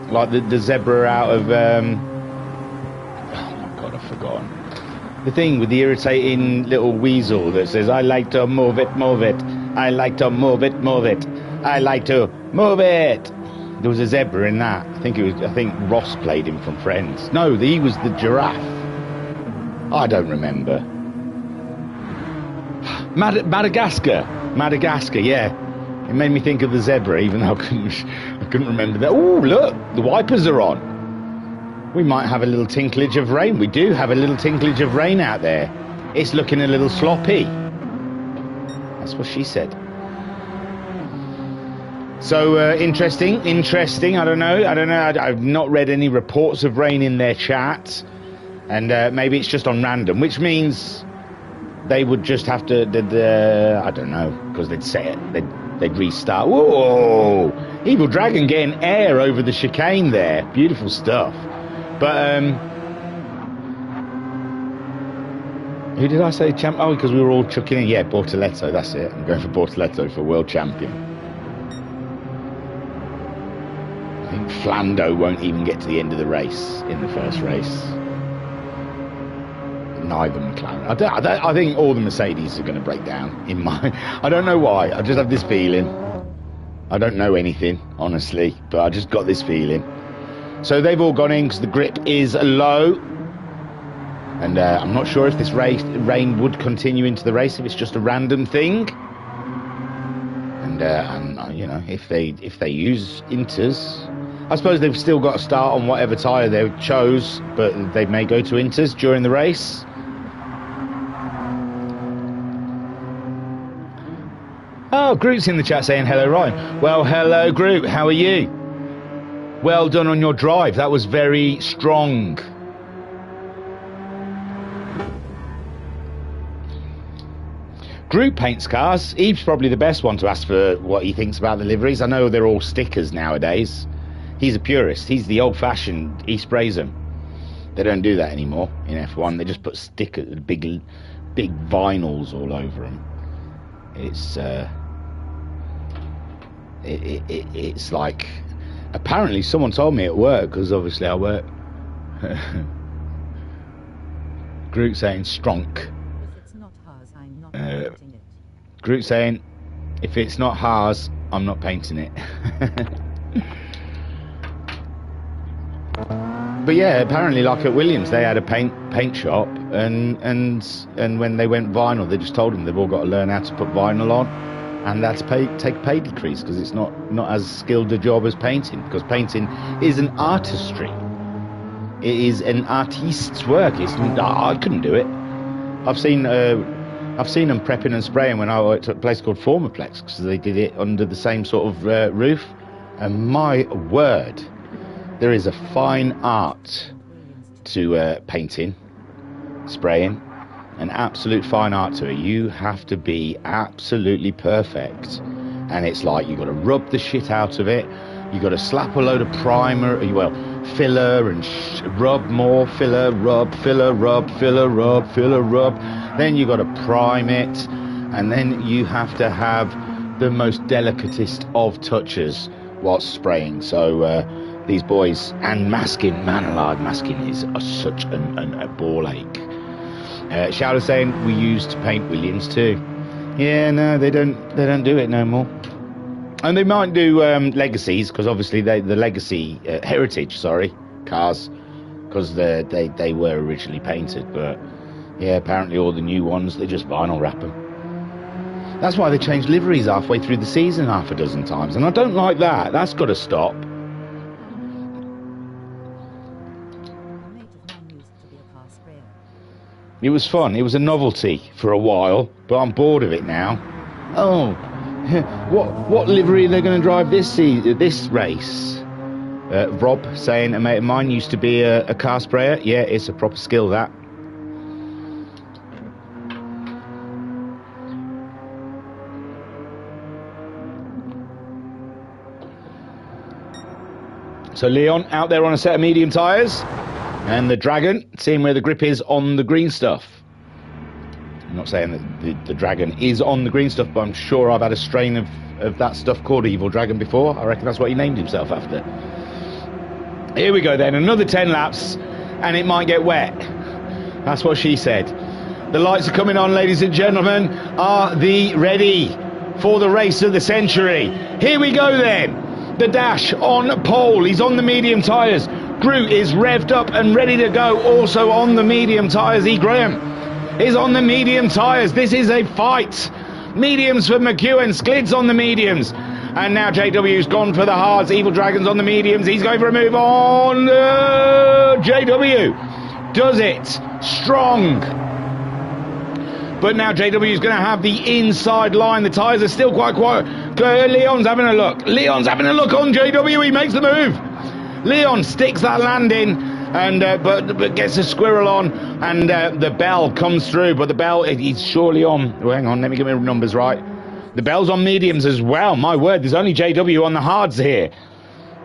Speaker 1: like the zebra out of, oh my God, I've forgotten. The thing with the irritating little weasel that says, I like to move it, move it. I like to move it, move it. I like to move it. There was a zebra in that. I think Ross played him from Friends. No, he was the giraffe. I don't remember. Madagascar, yeah. It made me think of the zebra, even though I couldn't remember that. Oh, look, the wipers are on. We might have a little tinklage of rain. We do have a little tinklage of rain out there. It's looking a little sloppy. That's what she said. So, interesting. I don't know. I've not read any reports of rain in their chat. And maybe it's just on random, which means they would just have to, I don't know, because they'd set it, they'd restart. Whoa! Evil Dragon getting air over the chicane there. Beautiful stuff. But, who did I say champ? Oh, because we were all chucking in. Yeah, Bortoletto, that's it. I'm going for Bortoletto for world champion. I think Flando won't even get to the end of the race in the first race. Neither McLaren. I think all the Mercedes are going to break down. I don't know why. I just have this feeling. I don't know anything, honestly, but I just got this feeling. So they've all gone in because the grip is low. And I'm not sure if this rain would continue into the race, if it's just a random thing. And you know, if they use inters, I suppose they've still got to start on whatever tyre they chose, but they may go to inters during the race. Oh, Groot's in the chat saying hello, Ryan. Well, hello, Groot. How are you? Well done on your drive. That was very strong. Groot paints cars. He's probably the best one to ask for what he thinks about the liveries. I know they're all stickers nowadays. He's a purist. He's the old-fashioned. He sprays them. They don't do that anymore in F1. They just put stickers, big vinyls all over them. It's like, apparently someone told me at work, because obviously I work. Groot saying stronk.
Speaker 2: If it's not Haas, I'm not painting it.
Speaker 1: Groot saying, if it's not Haas, I'm not painting it. But yeah, apparently, like at Williams, they had a paint shop, and when they went vinyl, they just told them they've all got to learn how to put vinyl on, and that's take a pay decrease, because it's not as skilled a job as painting, because painting is an artistry. It is an artist's work. I couldn't do it. I've seen them prepping and spraying when I worked at a place called Formaplex, because they did it under the same sort of roof, and my word, there is a fine art to painting, spraying, an absolute fine art to it. You have to be absolutely perfect, and it's like you got to rub the shit out of it. You got to slap a load of primer, filler, and rub more, filler, rub, filler, rub, filler, rub, filler, rub. Then you got to prime it, and then you have to have the most delicatest of touches whilst spraying. So these boys, and masking, man alive, masking is such a ball ache. Shouter saying we used to paint Williams too. Yeah, no, they don't do it no more. And they might do legacies, because obviously the legacy heritage, cars, because they were originally painted. But yeah, apparently all the new ones, they just vinyl wrap them. That's why they changed liveries halfway through the season half a dozen times, and I don't like that. That's got to stop. It was fun. It was a novelty for a while, but I'm bored of it now. Oh, what livery are they going to drive this race? Rob saying, a mate of mine used to be a car sprayer. Yeah, it's a proper skill, that. So Leon out there on a set of medium tyres, and the Dragon seeing where the grip is on the green stuff. I'm not saying that the Dragon is on the green stuff, but I'm sure I've had a strain of that stuff called Evil Dragon before. I reckon that's what he named himself after. Here we go then, another 10 laps, and it might get wet. That's what she said. The lights are coming on, ladies and gentlemen. Are the ready for the race of the century? Here we go then. The Dash on pole. He's on the medium tyres. Groot is revved up and ready to go, also on the medium tyres. E. Graham is on the medium tyres. This is a fight. Mediums for McEwen, Sklid's on the mediums. And now JW's gone for the hards. Evil Dragon's on the mediums. He's going for a move on. JW does it. Strong. But now JW's going to have the inside line. The tyres are still quite quiet. Leon's having a look. Leon's having a look on JW. He makes the move. Leon sticks that landing, and but gets a squirrel on, and the bell comes through. But the bell, he's surely on. Oh, hang on, let me get my numbers right. The bell's on mediums as well. My word, there's only JW on the hards here.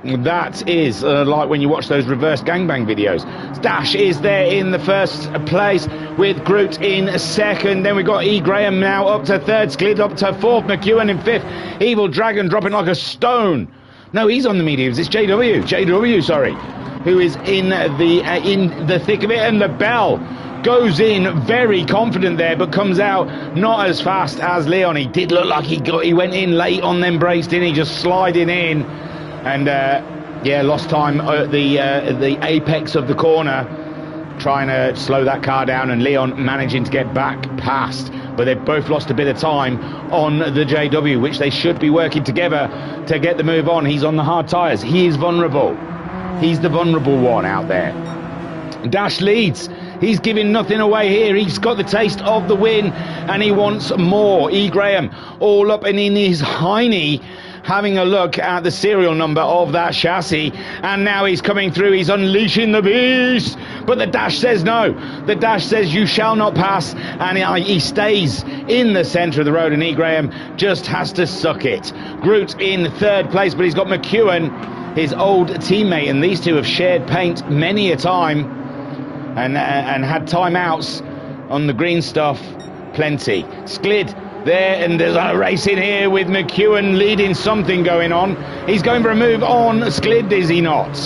Speaker 1: That is like when you watch those reverse gangbang videos. Dash is there in the first place with Groot in second. Then we've got E. Graham now up to third. Sklid up to fourth. McEwen in fifth. Evil Dragon dropping like a stone. No, he's on the mediums. It's JW, sorry, who is in the thick of it. And the bell goes in very confident there, but comes out not as fast as Leon. He did look like he went in late on them brakes, didn't he? Just sliding in, and yeah, lost time at the apex of the corner, trying to slow that car down, and Leon managing to get back past. But they've both lost a bit of time on the JW, which they should be working together to get the move on. He's on the hard tyres. He is vulnerable. He's the vulnerable one out there. Dash leads. He's giving nothing away here. He's got the taste of the win, and he wants more. E. Graham all up and in his hiney, having a look at the serial number of that chassis, and now he's coming through. He's unleashing the beast, but the Dash says no. The Dash says you shall not pass, and he stays in the centre of the road, and E. Graham just has to suck it. Groot in third place, but he's got McEwen, his old teammate, and these two have shared paint many a time, and had timeouts on the green stuff plenty. Sklid there, and there's a race in here with McEwen leading something going on. He's going for a move on Sklid, is he not?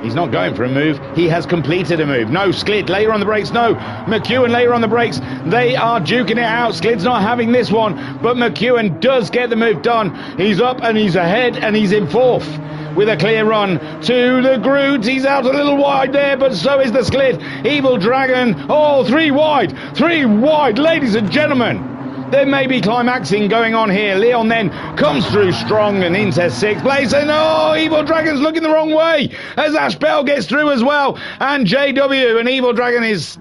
Speaker 1: He's not going for a move. He has completed a move. No, Sklid later on the brakes. No, McEwen later on the brakes. They are duking it out. Sklid's not having this one, but McEwen does get the move done. He's up and he's ahead, and he's in fourth with a clear run to the Groot. He's out a little wide there, but so is the Sklid. Evil Dragon, oh, three wide, ladies and gentlemen. There may be climaxing going on here. Leon then comes through strong and into sixth place, and oh, Evil Dragon's looking the wrong way as Ash Bell gets through as well, and JW and Evil Dragon is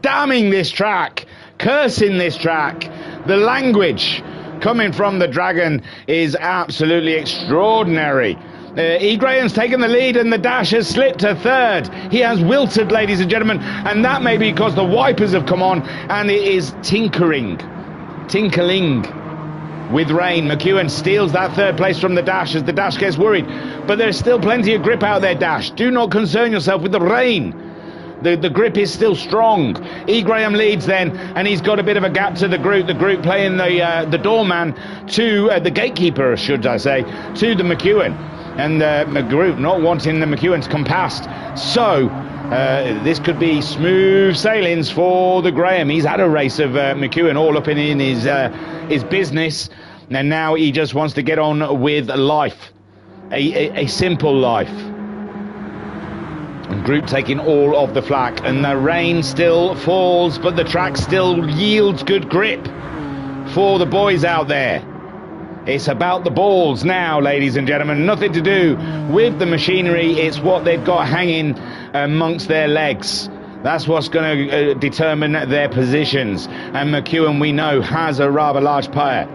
Speaker 1: damning this track, cursing this track. The language coming from the Dragon is absolutely extraordinary. E. Graham's taken the lead, and the Dash has slipped to third. He has wilted, ladies and gentlemen, and that may be because the wipers have come on, and it is tinkling with rain. McEwen steals that third place from the Dash as the Dash gets worried, but there's still plenty of grip out there, Dash. Do not concern yourself with the rain. The grip is still strong. E. Graham leads then, and he's got a bit of a gap to the Groot playing the doorman to the gatekeeper, should I say, to the McEwen, and Groot not wanting the McEwen to come past. So this could be smooth sailings for the Graham. He's had a race of McEwen all up in his business, and now he just wants to get on with life, a simple life. And Groot taking all of the flak, and the rain still falls, but the track still yields good grip for the boys out there. It's about the balls now, ladies and gentlemen. Nothing to do with the machinery. It's what they've got hanging amongst their legs. That's what's going to determine their positions. And McEwen, we know, has a rather large tyre.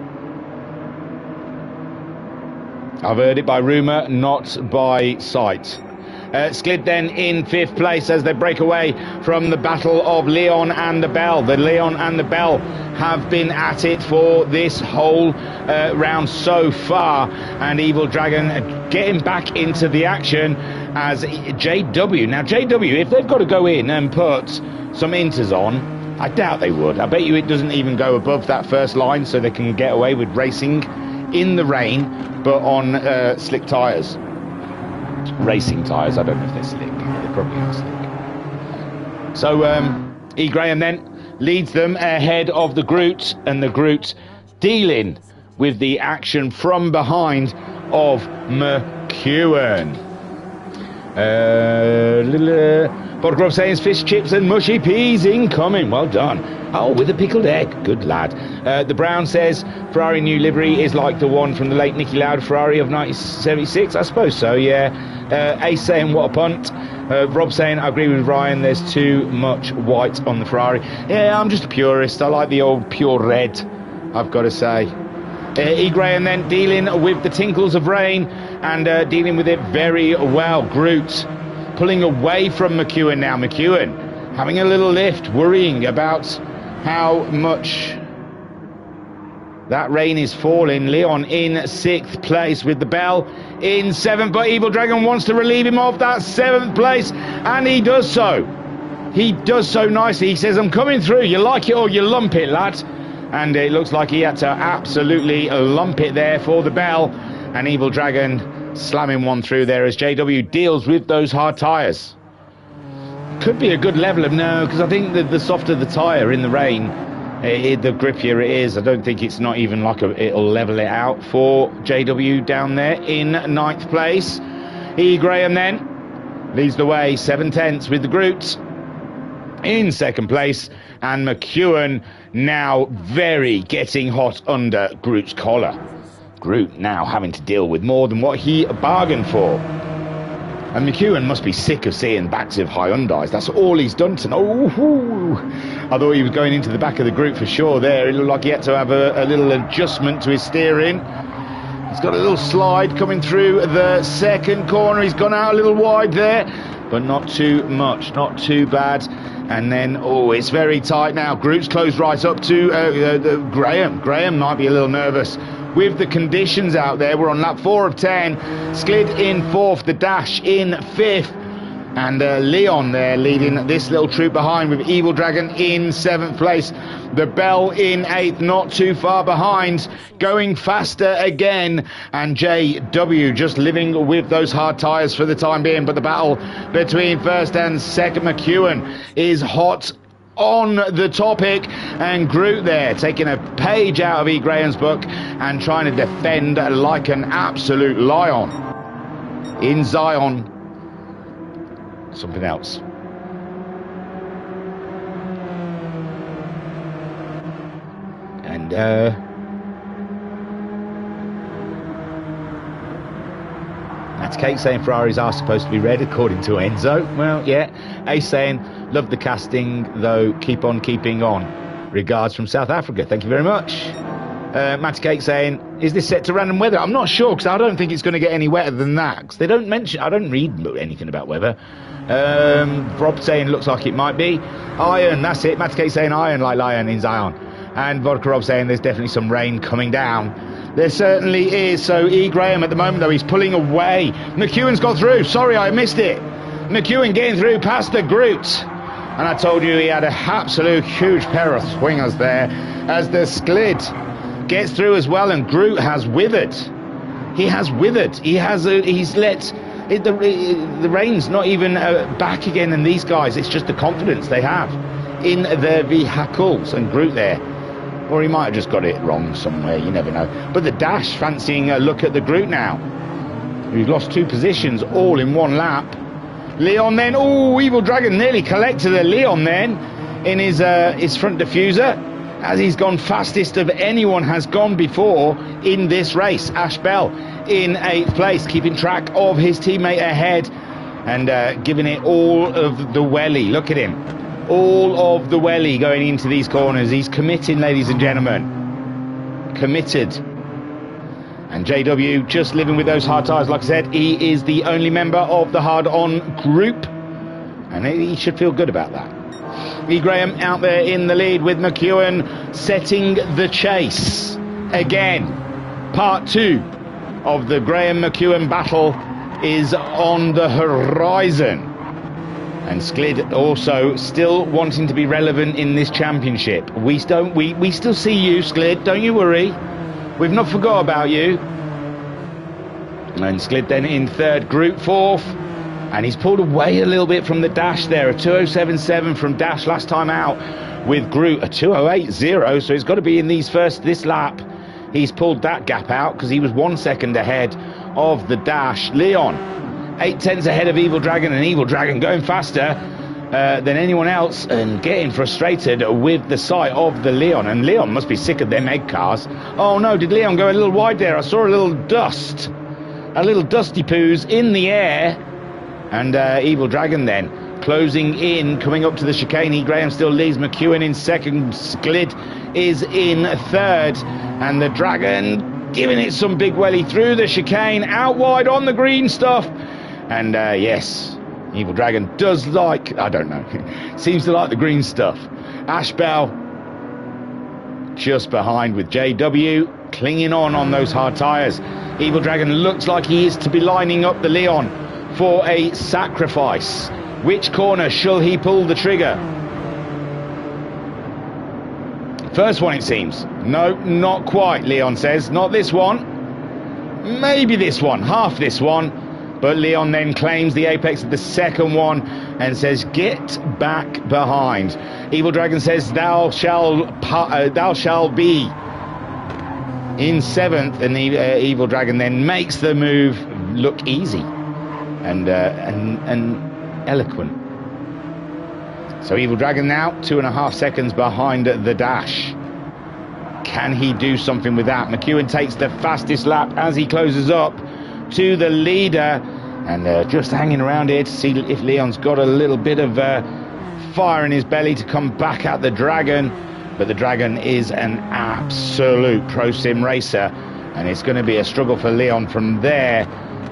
Speaker 1: I've heard it by rumour, not by sight. Skid then in 5th place as they break away from the battle of Leon and the Bell. The Leon and the Bell have been at it for this whole round so far, and Evil Dragon getting back into the action as JW. Now JW, if they've got to go in and put some inters on, I doubt they would. I bet you it doesn't even go above that first line, so they can get away with racing in the rain, but on slick tyres. Racing tyres, I don't know if they're slick. They probably are slick. So E. Graham then leads them ahead of the Groot, and the Groot dealing with the action from behind of McEwen. Bodgrove saying fish chips and mushy peas incoming. Well done. Oh, with a pickled egg. Good lad. The Brown says Ferrari new livery is like the one from the late Nicky Lauda Ferrari of 1976. I suppose so, yeah. Ace saying what a punt. Rob saying I agree with Ryan, there's too much white on the Ferrari. Yeah, I'm just a purist. I like the old pure red, I've got to say. E. Graham then dealing with the tinkles of rain and dealing with it very well. Groot pulling away from McEwen now. McEwen having a little lift, worrying about how much that rain is falling. Leon in 6th place with the Bell in 7th, but Evil Dragon wants to relieve him of that 7th place, and he does so. He does so nicely. He says, I'm coming through. You like it or you lump it, lad. And it looks like he had to absolutely lump it there for the Bell, and Evil Dragon slamming one through there as JW deals with those hard tyres. Could be a good level of no, because I think that the softer the tyre in the rain, the grippier it is. I don't think it's not even like it'll level it out for JW down there in 9th place. E. Graham then leads the way, 7/10 with the Groot in 2nd place, and McEwen now very getting hot under Groot's collar. Groot now having to deal with more than what he bargained for. And McEwen must be sick of seeing backs of Hyundais. That's all he's done tonight. Oh, I thought he was going into the back of the group for sure there. It looked like he had to have a little adjustment to his steering. He's got a little slide coming through the 2nd corner. He's gone out a little wide there, but not too much, not too bad. And then, oh, it's very tight now. Group's closed right up to Graham. Graham might be a little nervous with the conditions out there. We're on lap 4 of 10. Skid in 4th, the Dash in 5th. And Leon there leading this little troop behind with Evil Dragon in 7th place. The Bell in 8th, not too far behind, going faster again. And JW just living with those hard tyres for the time being. But the battle between 1st and 2nd McEwen is hot on the topic. And Groot there taking a page out of E. Graham's book and trying to defend like an absolute lion. In Zion, something else. And that's Kate saying Ferraris are supposed to be red according to Enzo. Well, yeah. Ace saying love the casting though, keep on keeping on. Regards from South Africa. Thank you very much. Matty Cake saying, is this set to random weather? I'm not sure, because I don't think it's going to get any wetter than that, because they don't mention, I don't read anything about weather. Rob saying looks like it might be iron. That's it. Matty Cake saying iron like lion in Zion. And Vodka Rob saying there's definitely some rain coming down. There certainly is. So E. Graham at the moment though, he's pulling away. McEwen's got through. Sorry, I missed it. McEwen getting through past the Groot. And I told you he had an absolute huge pair of swingers there as the Skid gets through as well, and Groot has withered. He has withered. He's let it, the rain's not even back again in these guys. It's just the confidence they have in their vehicles. And Groot there, or he might have just got it wrong somewhere, you never know. But the Dash fancying a look at the Groot now. We've lost 2 positions all in 1 lap. Leon then, oh, Evil Dragon nearly collected a Leon then in his front diffuser, as he's gone fastest of anyone has gone before in this race. Ash Bell in 8th place, keeping track of his teammate ahead. and giving it all of the welly. Look at him. All of the welly going into these corners. He's committing, ladies and gentlemen. Committed. And JW just living with those hard tyres. Like I said, he is the only member of the hard-on group, and he should feel good about that. E. Graham out there in the lead with McEwen setting the chase. Again, part 2 of the Graham-McEwen battle is on the horizon. And Sklid also still wanting to be relevant in this championship. We still see you, Sklid, don't you worry. We've not forgot about you. And Sklid then in third, Group fourth. And he's pulled away a little bit from the Dash there. A 2:07.7 from Dash last time out with Groot. A 2:08.0. So he's got to be in this lap. He's pulled that gap out because he was 1 second ahead of the Dash. Leon, 8/10 ahead of Evil Dragon, and Evil Dragon going faster than anyone else and getting frustrated with the sight of the Leon. And Leon must be sick of them egg cars. Oh no, did Leon go a little wide there? I saw a little dust. A little dusty poos in the air. And Evil Dragon then closing in, coming up to the chicane. E. Graham still leads. McEwen in second. Sklid is in third. And the Dragon giving it some big welly through the chicane. Out wide on the green stuff. And yes, Evil Dragon does like, I don't know, seems to like the green stuff. Ashbell just behind with JW, clinging on those hard tyres. Evil Dragon looks like he is to be lining up the Leon for a sacrifice. Which corner shall he pull the trigger? First one, it seems. No, not quite, Leon says. Not this one. Maybe this one, half this one. But Leon then claims the apex of the second one and says, get back behind. Evil Dragon says, thou shall be in seventh. And Evil Dragon then makes the move look easy and eloquent. So Evil Dragon now 2.5 seconds behind the Dash. Can he do something with that? McEwen takes the fastest lap as he closes up to the leader, and just hanging around here to see if Leon's got a little bit of fire in his belly to come back at the Dragon. But the Dragon is an absolute pro sim racer, and it's going to be a struggle for Leon from there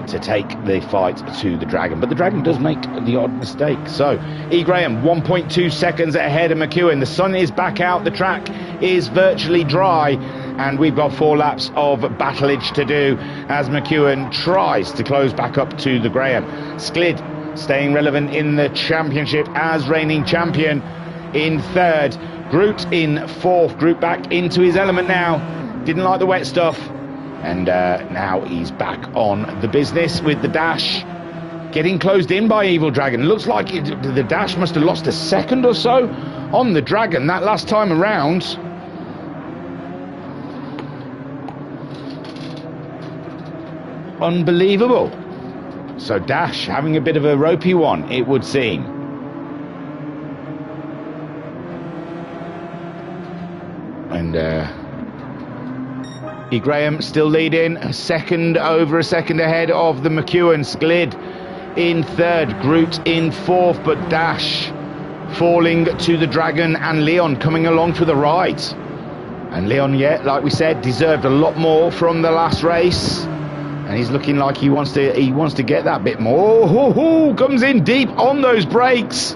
Speaker 1: to take the fight to the Dragon. But the Dragon does make the odd mistake. So E. Graham 1.2 seconds ahead of McEwen. The sun is back out, the track is virtually dry, and we've got 4 laps of battlage to do as McEwen tries to close back up to the Graham. Sklid staying relevant in the championship as reigning champion in third. Groot in fourth. Groot back into his element now. Didn't like the wet stuff. And now he's back on the business with the Dash. Getting closed in by Evil Dragon. Looks like the Dash must have lost a second or so on the Dragon that last time around. Unbelievable. So Dash having a bit of a ropey one, it would seem. And E. Graham still leading, a second ahead of the McEwen. Sklid in third, Groot in fourth, but Dash falling to the Dragon, and Leon coming along for the ride. And Leon, yeah, like we said, deserved a lot more from the last race, and he's looking like he wants to get that bit more. Oh, comes in deep on those brakes,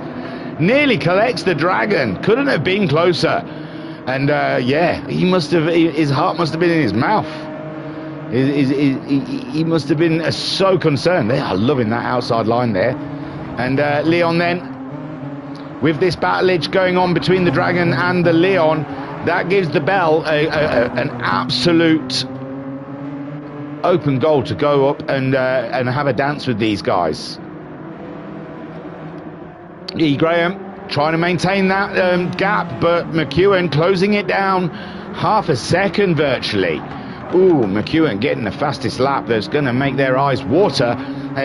Speaker 1: nearly collects the Dragon. Couldn't have been closer. And yeah, his heart must have been in his mouth. He must have been so concerned. They are loving that outside line there. And Leon then, with this battlage going on between the Dragon and the Leon, that gives the Bell an absolute open goal to go up and have a dance with these guys. E. Graham trying to maintain that gap, but McEwen closing it down half a second virtually. Ooh, McEwen getting the fastest lap that's going to make their eyes water.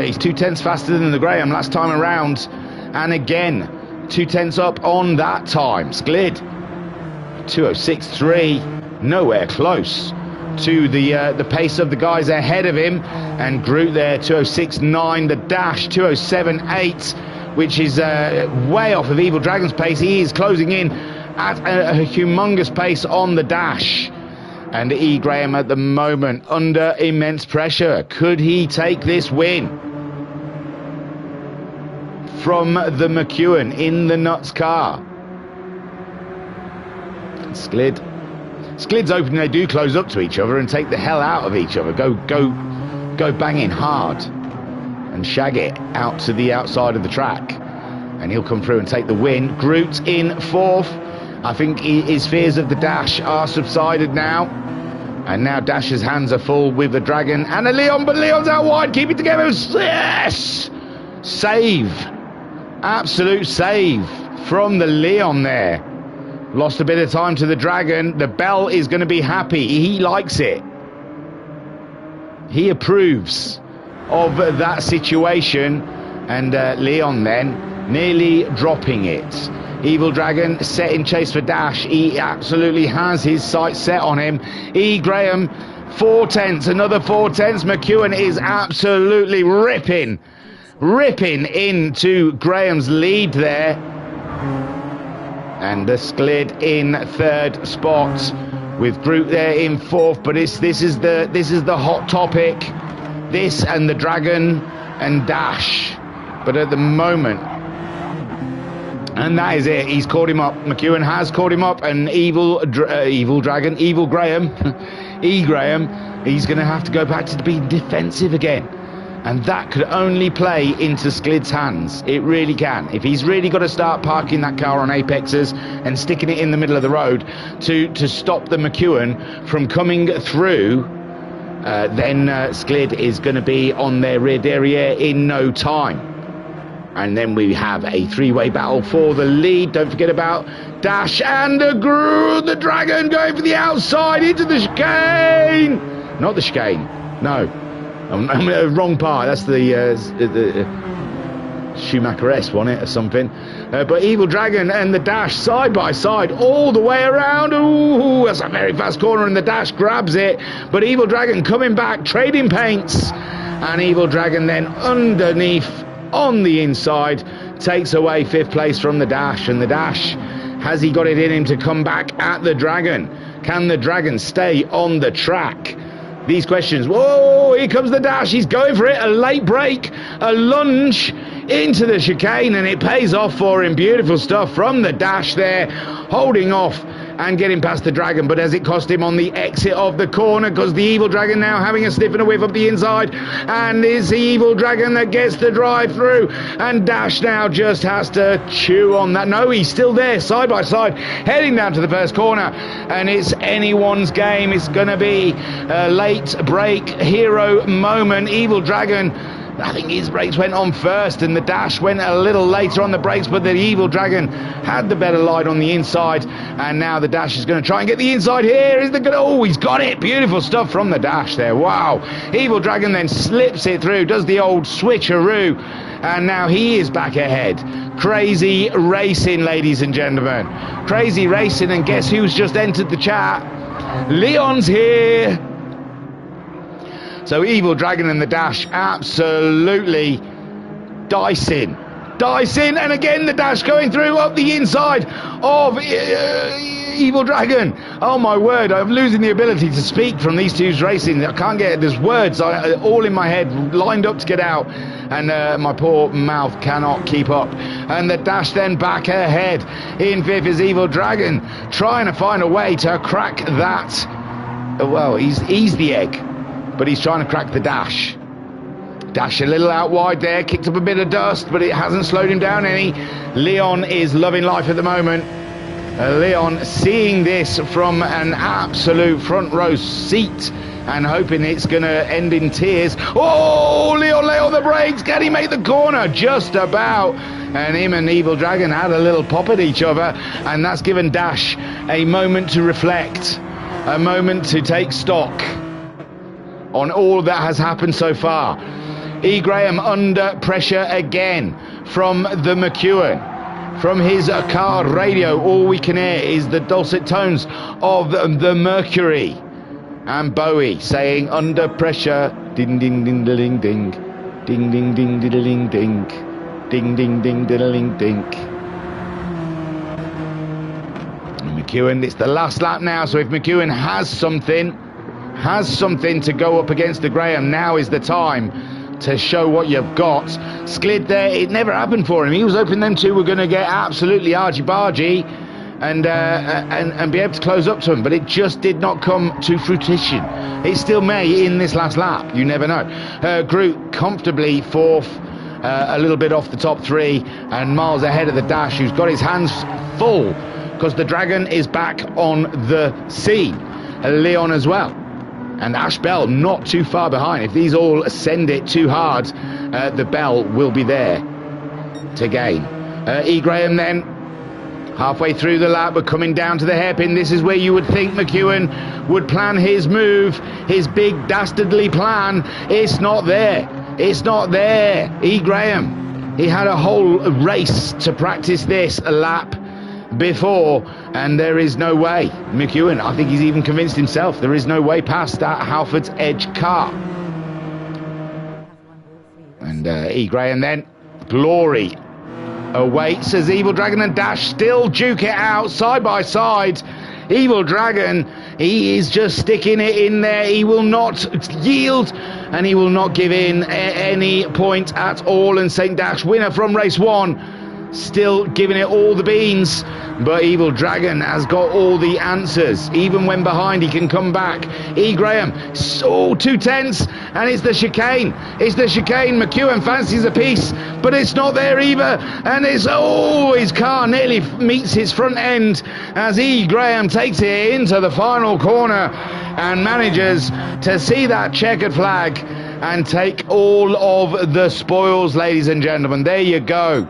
Speaker 1: He's 0.2 faster than the Graham last time around, and again 0.2 up on that time. Sklid 2:06.3, nowhere close to the pace of the guys ahead of him. And Groot there, 206.9. The Dash, 207.8, which is way off of Evil Dragon's pace. He is closing in at a humongous pace on the Dash. And E. Graham at the moment under immense pressure. Could he take this win from the McEwen in the Nuts car? Sklid's hoping they do close up to each other and take the hell out of each other. Go banging hard and shag it out to the outside of the track. And he'll come through and take the win. Groot in fourth. I think his fears of the Dash are subsided now. And now Dash's hands are full with the Dragon and a Leon, but Leon's out wide. Keep it together. Yes! Save. Absolute save from the Leon there. Lost a bit of time to the Dragon. The Bell is going to be happy. He likes it. He approves of that situation. And Leon then nearly dropping it. Evil Dragon set in chase for Dash. He absolutely has his sights set on him. E. Graham, 4/10, another 4/10. McEwen is absolutely ripping into Graham's lead there. And the Sklid in third spot with Groot there in fourth. But this is the hot topic. This and the Dragon and Dash. But at the moment, and that is it. He's caught him up. McEwen has caught him up. And Evil Graham, E. Graham, he's going to have to go back to being defensive again. And that could only play into Sklid's hands. It really can. If he's really got to start parking that car on apexes and sticking it in the middle of the road to stop the McEwen from coming through, then Sklid is going to be on their rear derriere in no time. And then we have a three-way battle for the lead. Don't forget about Dash and Groot, the Dragon going for the outside into the chicane. Not the chicane. No. I'm wrong part. That's the Schumacher-esque, wasn't it, or something? But Evil Dragon and the Dash side by side all the way around. Ooh, that's a very fast corner, and the Dash grabs it. But Evil Dragon coming back, trading paints. And Evil Dragon then underneath on the inside takes away fifth place from the Dash. And the Dash, has he got it in him to come back at the Dragon? Can the Dragon stay on the track? These questions. Whoa, here comes the Dash. He's going for it. A late break, a lunge into the chicane, and it pays off for him. Beautiful stuff from the Dash there, holding off and getting past the Dragon. But has it cost him on the exit of the corner? Because the Evil Dragon now having a sniff and a whiff up the inside. And it's the Evil Dragon that gets the drive through. And Dash now just has to chew on that. No, he's still there, side by side, heading down to the first corner. And it's anyone's game. It's going to be a late break hero moment. Evil Dragon, I think his brakes went on first, and the Dash went a little later on the brakes, but the Evil Dragon had the better line on the inside, and now the Dash is going to try and get the inside here. Oh, he's got it. Beautiful stuff from the Dash there. Wow. Evil Dragon then slips it through, does the old switcheroo, and now he is back ahead. Crazy racing, ladies and gentlemen. Crazy racing, and guess who's just entered the chat? Leon's here. So Evil Dragon and the Dash absolutely dicing, and again the Dash going through up the inside of Evil Dragon. Oh my word, I'm losing the ability to speak from these two's racing. I can't get, there's words all in my head lined up to get out, and my poor mouth cannot keep up. And the Dash then back ahead. In fifth is Evil Dragon, trying to find a way to crack that. Well, he's the egg, but he's trying to crack the Dash. Dash a little out wide there, kicked up a bit of dust, but it hasn't slowed him down any. Leon is loving life at the moment. Leon seeing this from an absolute front row seat and hoping it's going to end in tears. Oh, Leon lay on the brakes. Can he make the corner? Just about. And him and Evil Dragon had a little pop at each other, and that's given Dash a moment to reflect, a moment to take stock on all that has happened so far. E. Graham under pressure again from the McEwen. From his car radio, all we can hear is the dulcet tones of the Mercury. And Bowie saying under pressure. Ding ding ding ding ding. Ding ding ding ding ding ding. Ding ding ding ding ding. McEwen, it's the last lap now, so if McEwen has something to go up against the Graham, now is the time to show what you've got. Sklid there, it never happened for him. He was hoping them two were going to get absolutely argy-bargy and be able to close up to him, but it just did not come to fruition. It still may in this last lap, you never know. Groot comfortably fourth, a little bit off the top three, and miles ahead of the Dash, who's got his hands full because the Dragon is back on the scene. Leon as well. And Ash Bell not too far behind. If these all send it too hard, the Bell will be there to gain. E. Graham then, halfway through the lap, but coming down to the hairpin. This is where you would think McEwen would plan his move, his big dastardly plan. It's not there. It's not there. E. Graham, he had a whole race to practice this lap before, and there is no way. McEwen, I think he's even convinced himself, there is no way past that Halford's Edge car. And E. Graham then, glory awaits as Evil Dragon and Dash still duke it out side by side. Evil Dragon, he is just sticking it in there. He will not yield and he will not give in at any point at all. And St. Dash, winner from race one, still giving it all the beans, but Evil Dragon has got all the answers. Even when behind, he can come back. E. Graham, so 2 tenths, and it's the chicane. It's the chicane. McEwen fancies a piece, but it's not there either. And it's, his car nearly meets his front end as E. Graham takes it into the final corner and manages to see that checkered flag and take all of the spoils, ladies and gentlemen. There you go.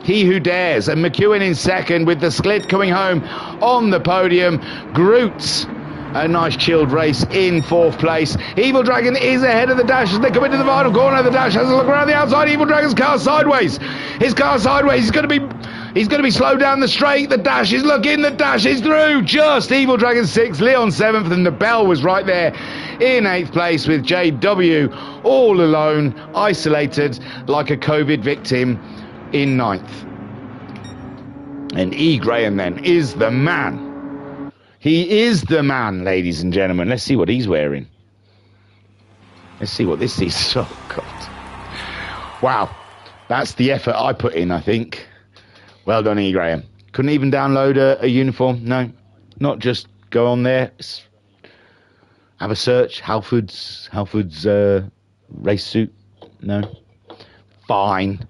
Speaker 1: He who dares. And McEwen in second with the Sklid coming home on the podium. Groot, a nice chilled race in fourth place. Evil Dragon is ahead of the Dash as they come into the final corner. The Dash has a look around the outside. Evil Dragon's car sideways. His car sideways. He's going to be slowed down the straight. The Dash is looking. The Dash is through. Just Evil Dragon 6th, Leon 7th, and the Bell was right there in 8th place with JW all alone, isolated like a COVID victim in 9th. And E. Graham then is the man. He is the man, ladies and gentlemen. Let's see what he's wearing. Let's see what this is. Oh, God. Wow. That's the effort I put in, I think. Well done, E. Graham. Couldn't even download a uniform. No. Not just go on there. Have a search. Halford's race suit. No. Fine.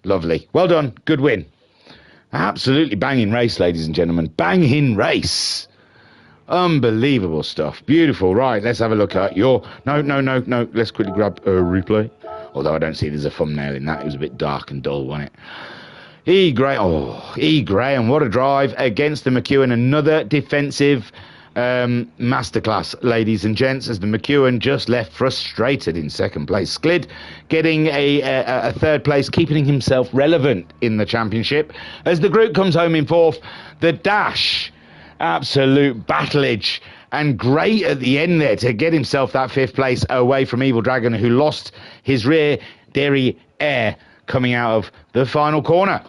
Speaker 1: Lovely. Well done. Good win. Absolutely banging race, ladies and gentlemen. Banging race. Unbelievable stuff. Beautiful. Right, let's have a look at your... No. Let's quickly grab a replay. Although I don't see there's a thumbnail in that. It was a bit dark and dull, wasn't it? E. Graham, what a drive against the McEwen. Another defensive masterclass, ladies and gents, as the McEwen just left frustrated in second place. Sklid getting a third place, keeping himself relevant in the championship. As the group comes home in fourth, the Dash, absolute battlage, and great at the end there to get himself that fifth place away from Evil Dragon, who lost his rear derriere coming out of the final corner.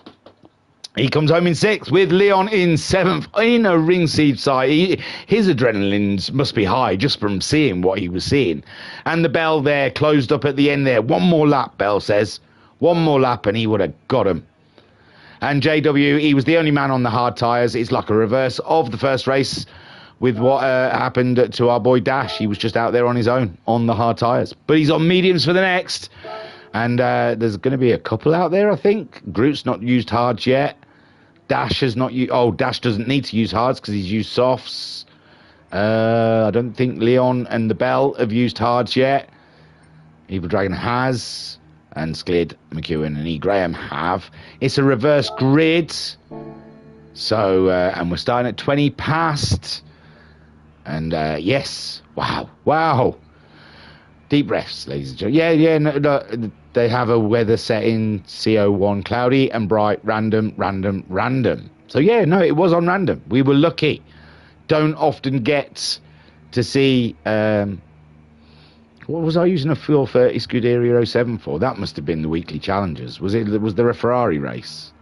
Speaker 1: He comes home in sixth with Leon in seventh in a ringside side. His adrenaline must be high just from seeing what he was seeing. And the Bell there closed up at the end there. One more lap, Bell says. One more lap and he would have got him. And JW, he was the only man on the hard tyres. It's like a reverse of the first race with what happened to our boy Dash. He was just out there on his own on the hard tyres. But he's on mediums for the next. And there's going to be a couple out there, I think. Groot's not used hards yet. Dash has not used... Oh, Dash doesn't need to use hards because he's used softs. I don't think Leon and the Bell have used hards yet. Evil Dragon has. And Sklid, McEwen and E. Graham have. It's a reverse grid. So, and we're starting at 20 past. And, yes. Wow. Deep breaths, ladies and gentlemen. Yeah, no, they have a weather setting, CO1, cloudy and bright, random. So, yeah, no, it was on random. We were lucky. Don't often get to see what was I using a 430 Scuderia 07 for? That must have been the weekly challenges. Was there a Ferrari race?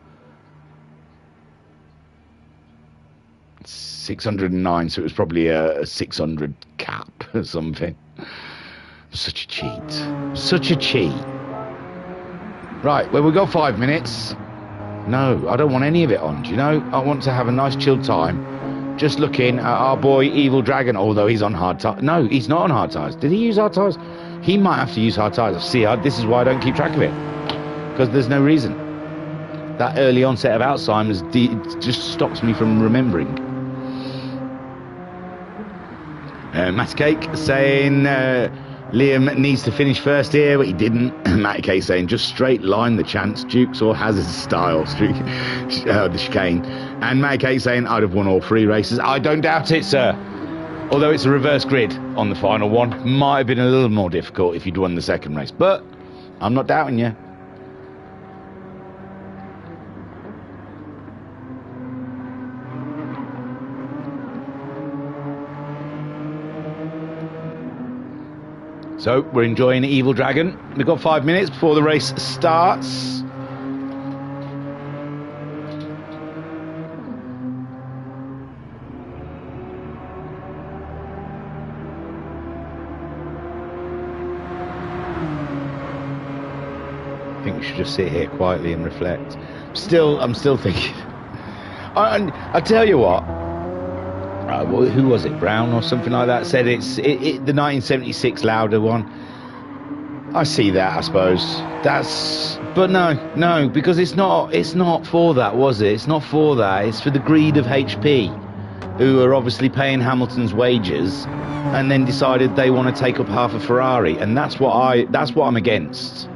Speaker 1: 609, so it was probably a 600 cap or something. Such a cheat. Such a cheat. Right, well, we've got 5 minutes. No, I don't want any of it on, do you know? I want to have a nice chilled time. Just looking at our boy Evil Dragon, although he's on hard tires. No, he's not on hard tires. Did he use hard tires? He might have to use hard tires. See, this is why I don't keep track of it. Because there's no reason. That early onset of Alzheimer's just stops me from remembering. Matt Cake saying Liam needs to finish first here, but he didn't. Matt Cake saying just straight line the chance, Dukes or Hazard style, the chicane. And Matt Cake saying I'd have won all 3 races. I don't doubt it, sir. Although it's a reverse grid on the final one, might have been a little more difficult if you'd won the second race. But I'm not doubting you. So we're enjoying Evil Dragon. We've got 5 minutes before the race starts. I think we should just sit here quietly and reflect. I'm still thinking. I tell you what. Who was it? Brown or something like that said it's the 1976 Lauda one. I see that, I suppose. But no, because it's not for that, was it? It's not for that. It's for the greed of HP, who are obviously paying Hamilton's wages, and then decided they want to take up half a Ferrari, and that's what I'm against.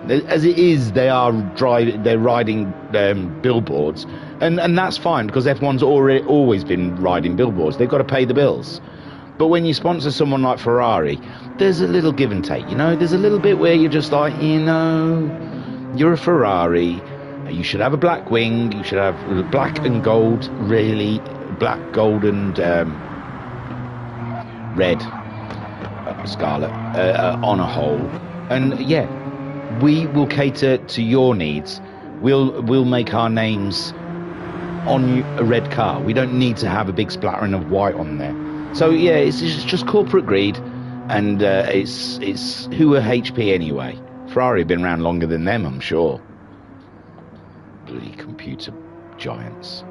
Speaker 1: As it is, they're riding billboards, and that's fine because F1's always been riding billboards. They've got to pay the bills. But when you sponsor someone like Ferrari, there's a little give and take, you know. There's a little bit where you're just like, you know, you're a Ferrari. You should have a black wing. You should have black and gold, really, black, gold, and red, scarlet on a whole, and yeah. We will cater to your needs. We'll make our names on a red car. We don't need to have a big splattering of white on there. So yeah, it's just corporate greed, and it's who are HP anyway? Ferrari have been around longer than them, I'm sure. Bloody computer giants.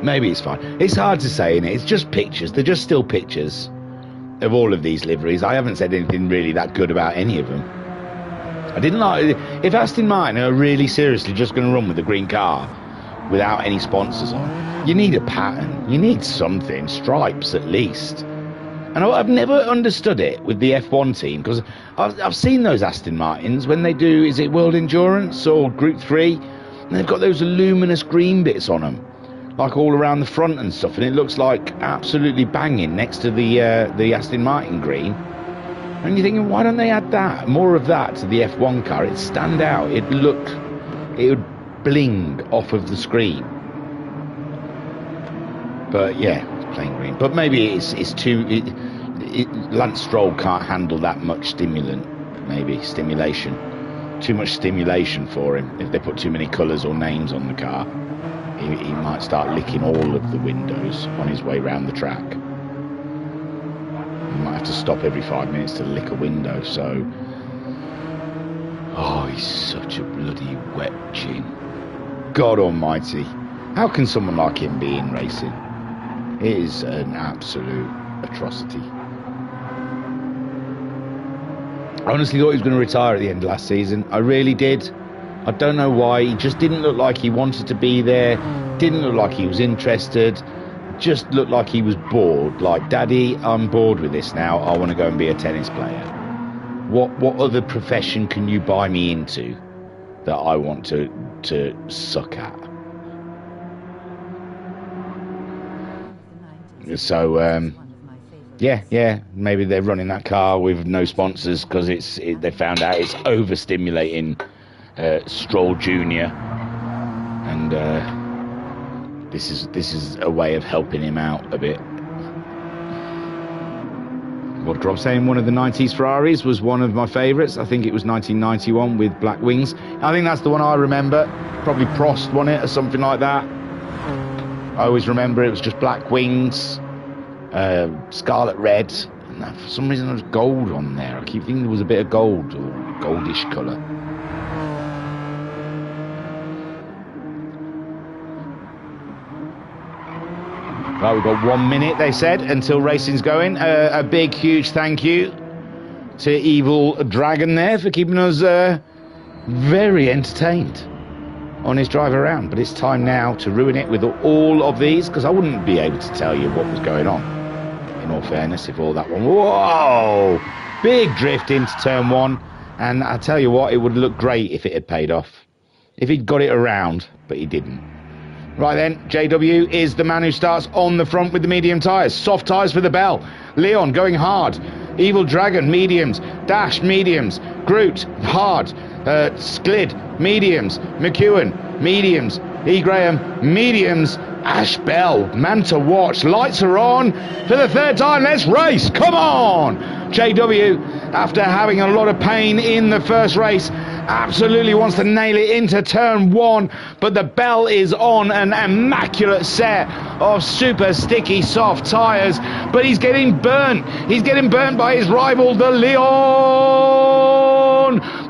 Speaker 1: Maybe it's fine. It's hard to say, innit? It's just pictures. They're just still pictures of all of these liveries. I haven't said anything really that good about any of them. I didn't like... If Aston Martin are really seriously just going to run with the green car without any sponsors on, you need a pattern. You need something. Stripes, at least. And I've never understood it with the F1 team, because I've seen those Aston Martins when they do... Is it World Endurance or Group 3? And they've got those luminous green bits on them, like all around the front and stuff, and it looks like absolutely banging next to the Aston Martin green. And you're thinking, why don't they add that, more of that to the F1 car? It'd stand out. It would bling off of the screen. But yeah, it's plain green. But maybe it's too. Lance Stroll can't handle that much stimulant. Maybe stimulation. Too much stimulation for him if they put too many colours or names on the car. He might start licking all of the windows on his way round the track. He might have to stop every 5 minutes to lick a window, so... Oh, he's such a bloody wet chin. God almighty. How can someone like him be in racing? It is an absolute atrocity. I honestly thought he was going to retire at the end of last season. I really did. I don't know why. He just didn't look like he wanted to be there. Didn't look like he was interested. Just looked like he was bored. Like, Daddy, I'm bored with this now. I want to go and be a tennis player. What other profession can you buy me into that I want to suck at? So, yeah, maybe they're running that car with no sponsors because they found out it's overstimulating Stroll Jr. And this is a way of helping him out a bit. What Grob's saying, one of the 90s Ferraris was one of my favourites. I think it was 1991 with black wings. I think that's the one I remember. Probably Prost won it or something like that. I always remember it was just black wings, scarlet red, and for some reason there was gold on there. I keep thinking there was a bit of gold or goldish colour. Well, we've got 1 minute, they said, until racing's going. A big, huge thank you to Evil Dragon there for keeping us very entertained on his drive around. But it's time now to ruin it with all of these, because I wouldn't be able to tell you what was going on, in all fairness, if all that one... Whoa! Big drift into turn one. And I tell you what, it would look great if it had paid off. If he'd got it around, but he didn't. Right then, JW is the man who starts on the front with the medium tyres. Soft tyres for the Bell. Leon going hard. Evil Dragon, mediums. Dash, mediums. Groot, hard. Sklid, mediums. McEwen, mediums. E. Graham, mediums. Ash Bell, man to watch. Lights are on for the third time. Let's race. Come on. JW, after having a lot of pain in the first race, absolutely wants to nail it into turn one, but the Bell is on an immaculate set of super sticky soft tyres, but he's getting burnt. He's getting burnt by his rival, the Leon.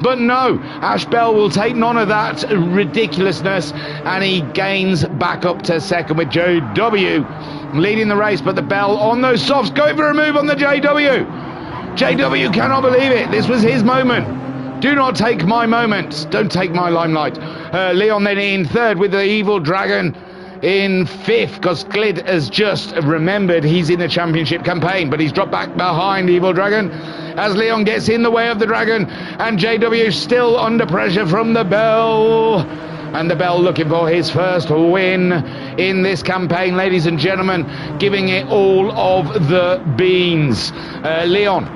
Speaker 1: But no, Ash Bell will take none of that ridiculousness, and he gains back up to second with JW leading the race, but the Bell on those softs going for a move on the JW. JW cannot believe it. This was his moment. Do not take my moment. Don't take my limelight. Leon then in third with the Evil Dragon in fifth, because Glid has just remembered he's in the championship campaign, but he's dropped back behind Evil Dragon as Leon gets in the way of the Dragon, and JW still under pressure from the Bell. And the Bell looking for his first win in this campaign, ladies and gentlemen, giving it all of the beans. Leon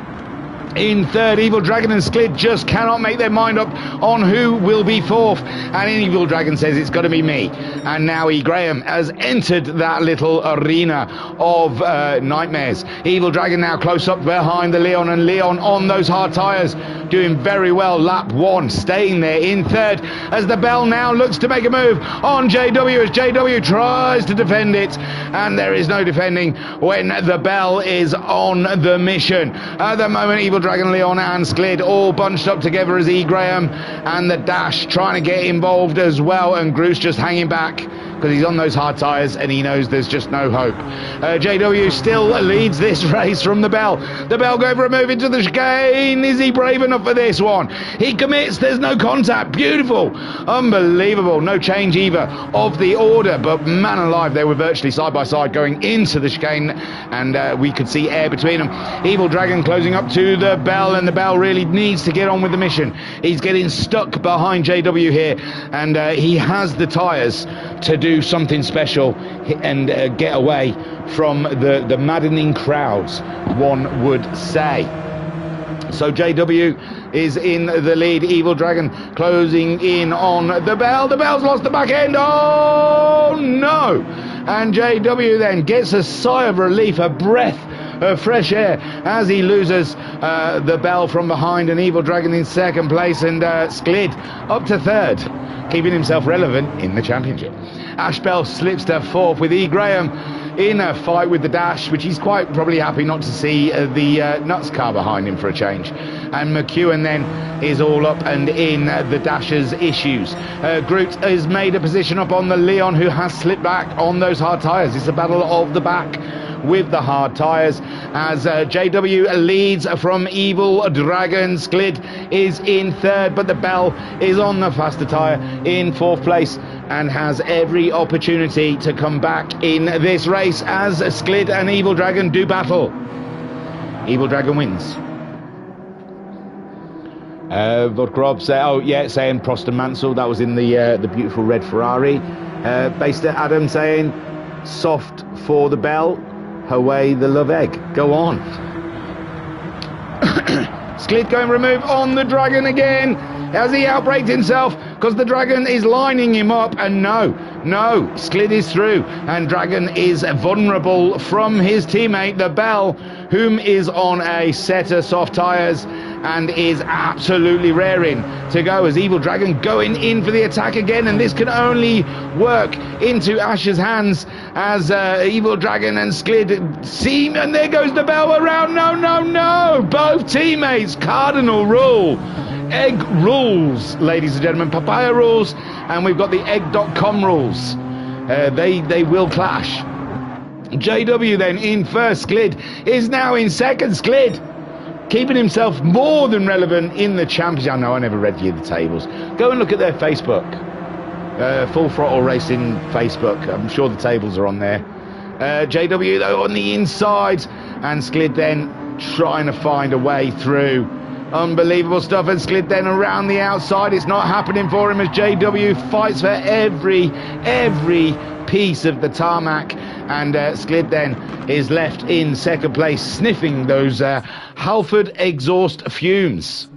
Speaker 1: in third. Evil Dragon and Sklid just cannot make their mind up on who will be fourth, and Evil Dragon says it's got to be me. And now E. Graham has entered that little arena of nightmares. Evil Dragon now close up behind the Leon, and Leon on those hard tyres doing very well. Lap one, staying there in third as the Bell now looks to make a move on JW as JW tries to defend it, and there is no defending when the Bell is on the mission. At the moment, Evil Dragon, Leon and Sklid all bunched up together as E. Graham and the Dash trying to get involved as well, and Groot's just hanging back because he's on those hard tyres and he knows there's just no hope. JW still leads this race from the Bell. The Bell going for a move into the chicane. Is he brave enough for this one? He commits. There's no contact. Beautiful. Unbelievable. No change either of the order, but man alive, they were virtually side by side going into the chicane, and we could see air between them. Evil Dragon closing up to the Bell, and the Bell really needs to get on with the mission. He's getting stuck behind JW here, and he has the tyres to do something special and get away from the maddening crowds, one would say. So JW is in the lead. Evil Dragon closing in on the Bell. The Bell's lost the back end. Oh no! And JW then gets a sigh of relief, a breath of fresh air as he loses the Bell from behind, and Evil Dragon in second place, and Sklid up to third, keeping himself relevant in the championship. Ash Bell slips to fourth with E. Graham in a fight with the Dash, which he's quite probably happy not to see the Nuts car behind him for a change. And McEwen then is all up and in the Dash's issues. Groot has made a position up on the Leon, who has slipped back on those hard tyres. It's a battle of the back with the hard tyres as JW leads from Evil Dragon. Sklid is in third, but the Bell is on the faster tyre in fourth place and has every opportunity to come back in this race as Sklid and Evil Dragon do battle. Evil Dragon wins. Vodkrop saying Prost and Mansell, that was in the beautiful red Ferrari. Based at Adam saying soft for the Bell, away the love egg. Go on. Sklid going remove on the Dragon again. Has he outbraked himself? Because the Dragon is lining him up, and no, Sklid is through, and Dragon is vulnerable from his teammate, the Bell, whom is on a set of soft tyres and is absolutely raring to go as Evil Dragon going in for the attack again, and this can only work into Ash's hands as Evil Dragon and Sklid seem, and there goes the Bell around. No, both teammates. Cardinal rule. Egg rules, ladies and gentlemen. Papaya rules, and we've got the egg.com rules. They will clash. JW then in first. Sklid is now in second. Sklid keeping himself more than relevant in the championship. I know I never read you the tables. Go and look at their Facebook. Full Throttle Racing Facebook. I'm sure the tables are on there. JW though on the inside, and Sklid then trying to find a way through. Unbelievable stuff, and Sklid then around the outside. It's not happening for him as JW fights for every piece of the tarmac, and Sklid then is left in second place, sniffing those Halford exhaust fumes.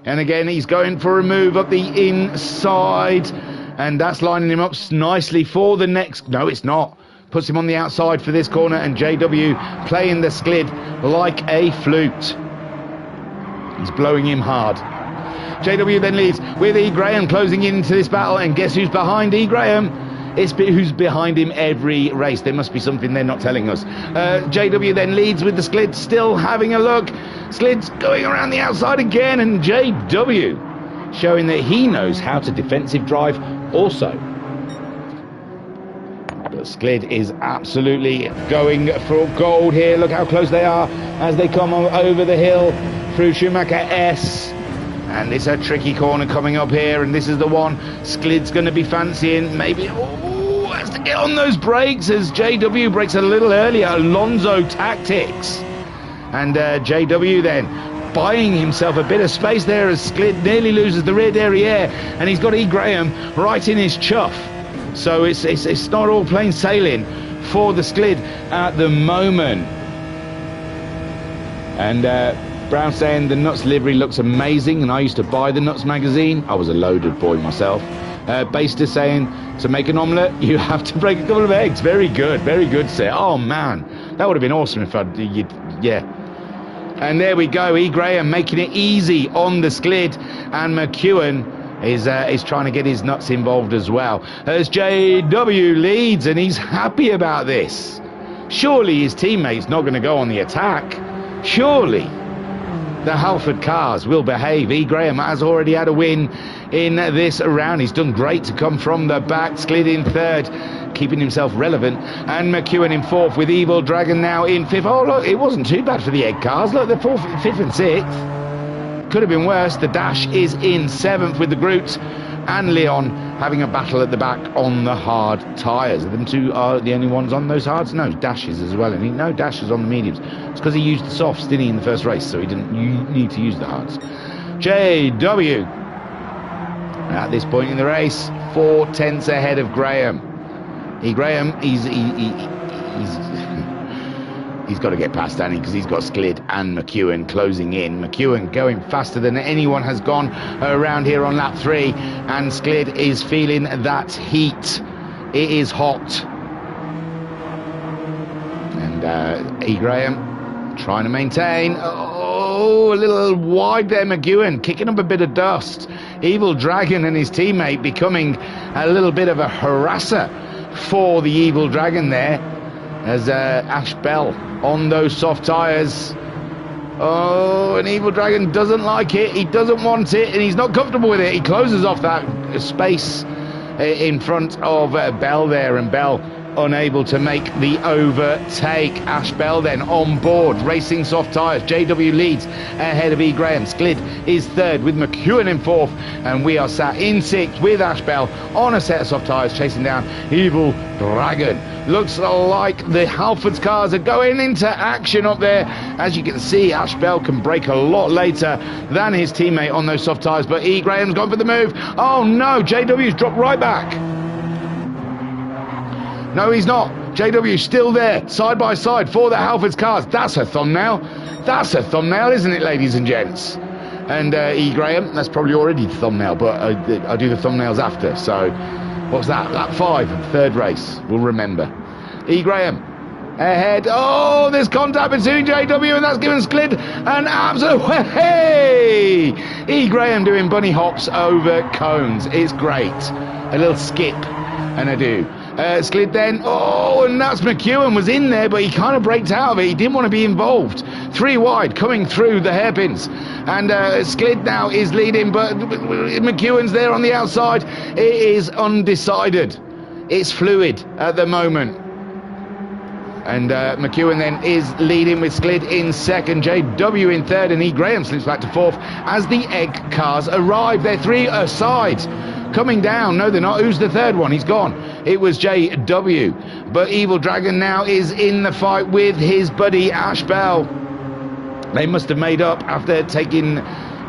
Speaker 1: And again, he's going for a move up the inside, and that's lining him up nicely for the next. No, it's not. Puts him on the outside for this corner, and JW playing the Sklid like a flute. He's blowing him hard. JW then leads with E. Graham closing into this battle, and guess who's behind E. Graham? It's who's behind him every race. There must be something they're not telling us. JW then leads with the Sklid, still having a look. Sklid's going around the outside again, and JW showing that he knows how to defensive drive also. But Sklid is absolutely going for gold here. Look how close they are as they come over the hill through Schumacher S. And it's a tricky corner coming up here, and this is the one Sklid's going to be fancying. Maybe, has to get on those brakes as JW brakes a little earlier. Alonso tactics. And JW then buying himself a bit of space there as Sklid nearly loses the rear derriere, and he's got E. Graham right in his chuff. So it's not all plain sailing for the Sklid at the moment. And Brown saying the Nuts livery looks amazing, and I used to buy the Nuts magazine. I was a loaded boy myself. Baster saying to make an omelette you have to break a couple of eggs. Very good sir. Oh man, that would have been awesome if yeah. And there we go, E. Graham making it easy on the Sklid, and McEwen is trying to get his nuts involved as well as JW leads, and he's happy about this. Surely his teammate's not going to go on the attack. Surely the Halford cars will behave. E. Graham has already had a win in this round. He's done great to come from the back. Sklid in third, keeping himself relevant, and McEwen in fourth with Evil Dragon now in fifth. Oh look, it wasn't too bad for the egg cars. Look, they're fourth, fifth and sixth. Could have been worse. The Dash is in seventh with the Groot and Leon having a battle at the back on the hard tyres. Them two are the only ones on those hards. No, Dashes as well. And no Dashes on the mediums. It's because he used the softs, didn't he, in the first race, so he didn't need to use the hards. JW at this point in the race 4/10 ahead of Graham. Graham, he's got to get past Danny because he's got Sklid and McEwen closing in. McEwen going faster than anyone has gone around here on lap 3, and Sklid is feeling that heat. It is hot. And E. Graham trying to maintain. Oh, a little wide there, McEwen kicking up a bit of dust. Evil Dragon and his teammate becoming a little bit of a harasser for the Evil Dragon there, as Ash Bell on those soft tyres. Oh, and Evil Dragon doesn't like it. He doesn't want it, and he's not comfortable with it. He closes off that space in front of Bell there, and Bell unable to make the overtake. Ash Bell then on board, racing soft tyres. JW leads ahead of E. Graham. Sklid is third with McEwen in fourth, and we are sat in sixth with Ash Bell on a set of soft tyres, chasing down Evil Dragon. Looks like the Halfords cars are going into action up there. As you can see, Ash Bell can brake a lot later than his teammate on those soft tyres, but E. Graham's gone for the move. Oh no, JW's dropped right back. No, he's not. JW's still there, side by side for the Halfords cars. That's a thumbnail. That's a thumbnail, isn't it, ladies and gents? and E. Graham. That's probably already the thumbnail, but I do the thumbnails after. So what's that? Lap 5, third race. We'll remember. E. Graham ahead. Oh, there's contact between JW, and that's given Sklid an absolute... Hey! E. Graham doing bunny hops over cones. It's great. A little skip and a do. Sklid then, oh, and that's McEwen was in there, but he kind of braked out of it. He didn't want to be involved. 3 wide, coming through the hairpins. And Sklid now is leading, but McEwen's there on the outside. It is undecided. It's fluid at the moment. And McEwen then is leading with Sklid in second, JW in third, and E. Graham slips back to fourth as the egg cars arrive. They're 3 aside, coming down. No, they're not. Who's the third one? He's gone. It was JW. But Evil Dragon now is in the fight with his buddy Ash Bell. They must have made up after taking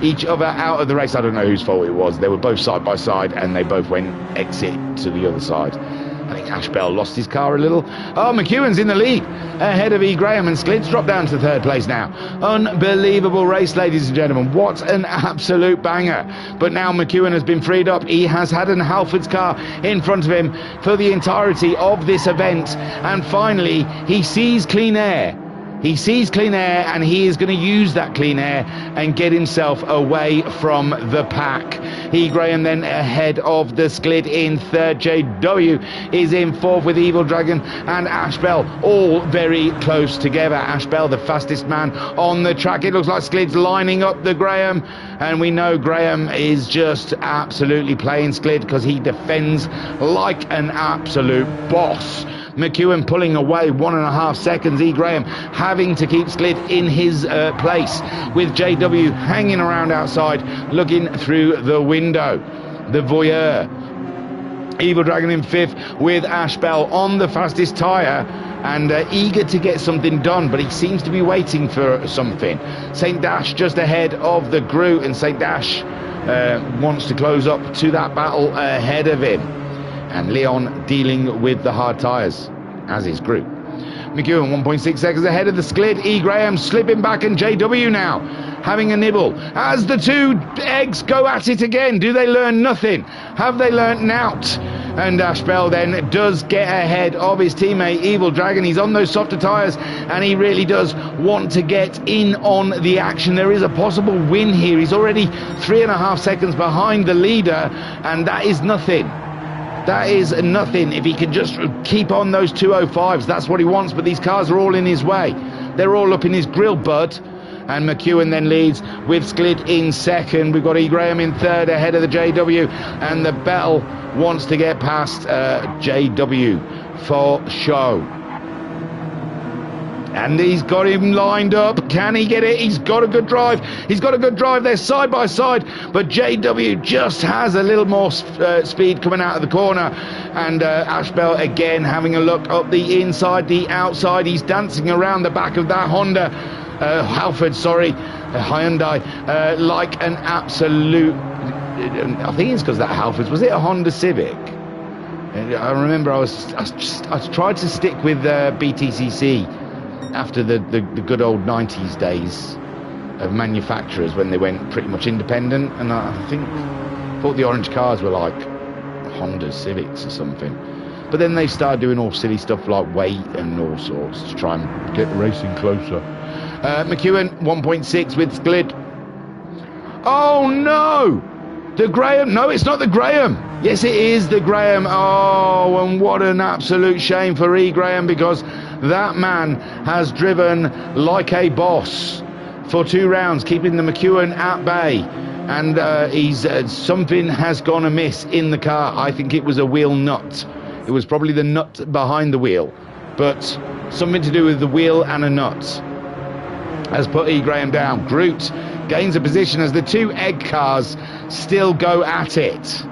Speaker 1: each other out of the race. I don't know whose fault it was. They were both side by side, and they both went exit to the other side. I think Ash Bell lost his car a little. Oh, McEwen's in the lead ahead of E. Graham, and Sklid's dropped down to third place now. Unbelievable race, ladies and gentlemen. What an absolute banger. But now McEwen has been freed up. He has had an Halford's car in front of him for the entirety of this event. And finally, he sees clean air. He sees clean air, and he is going to use that clean air and get himself away from the pack. E. Graham then ahead of the Sklid in third. JW is in fourth with Evil Dragon and Ash Bell, all very close together. Ash Bell, the fastest man on the track. It looks like Sklid's lining up the Graham, and we know Graham is just absolutely playing Sklid because he defends like an absolute boss. McEwen pulling away 1.5 seconds. E. Graham having to keep Sklid in his place, with JW hanging around outside looking through the window. The voyeur. Evil Dragon in fifth with Ash Bell on the fastest tyre, and eager to get something done, but he seems to be waiting for something. St. Dash just ahead of the Groot, and St. Dash wants to close up to that battle ahead of him. And Leon dealing with the hard tyres, as is Groot. McEwen 1.6 seconds ahead of the Sklid. E. Graham slipping back, and JW now having a nibble as the two eggs go at it again. Do they learn nothing? Have they learnt nout? And Ash Bell then does get ahead of his teammate Evil Dragon. He's on those softer tyres, and he really does want to get in on the action. There is a possible win here. He's already 3.5 seconds behind the leader, and that is nothing. That is nothing. If he can just keep on those 205s, that's what he wants. But these cars are all in his way. They're all up in his grill, bud. And McEwen then leads with Sklid in second. We've got E. Graham in third ahead of the JW. And the Bell wants to get past JW for show. And he's got him lined up. Can he get it? He's got a good drive. He's got a good drive there side by side. But JW just has a little more speed coming out of the corner. And Ash Bell again having a look up the inside, the outside. He's dancing around the back of that Honda. Hyundai. Like an absolute... I think it's because that Halfords. Was it a Honda Civic? I remember I tried to stick with BTCC after the good old 90s days of manufacturers when they went pretty much independent, and I thought the orange cars were like Honda Civics or something, but then they started doing all silly stuff like weight and all sorts to try and get the racing closer. McEwen 1.6 with Sklid. Oh no, the Graham. No, it's not the Graham. Yes, it is the Graham. Oh, and what an absolute shame for E. Graham, because that man has driven like a boss for 2 rounds, keeping the McEwen at bay. And he's something has gone amiss in the car. I think it was a wheel nut. It was probably the nut behind the wheel, but something to do with the wheel and a nut has put E. Graham down. Groot gains a position as the 2 egg cars still go at it.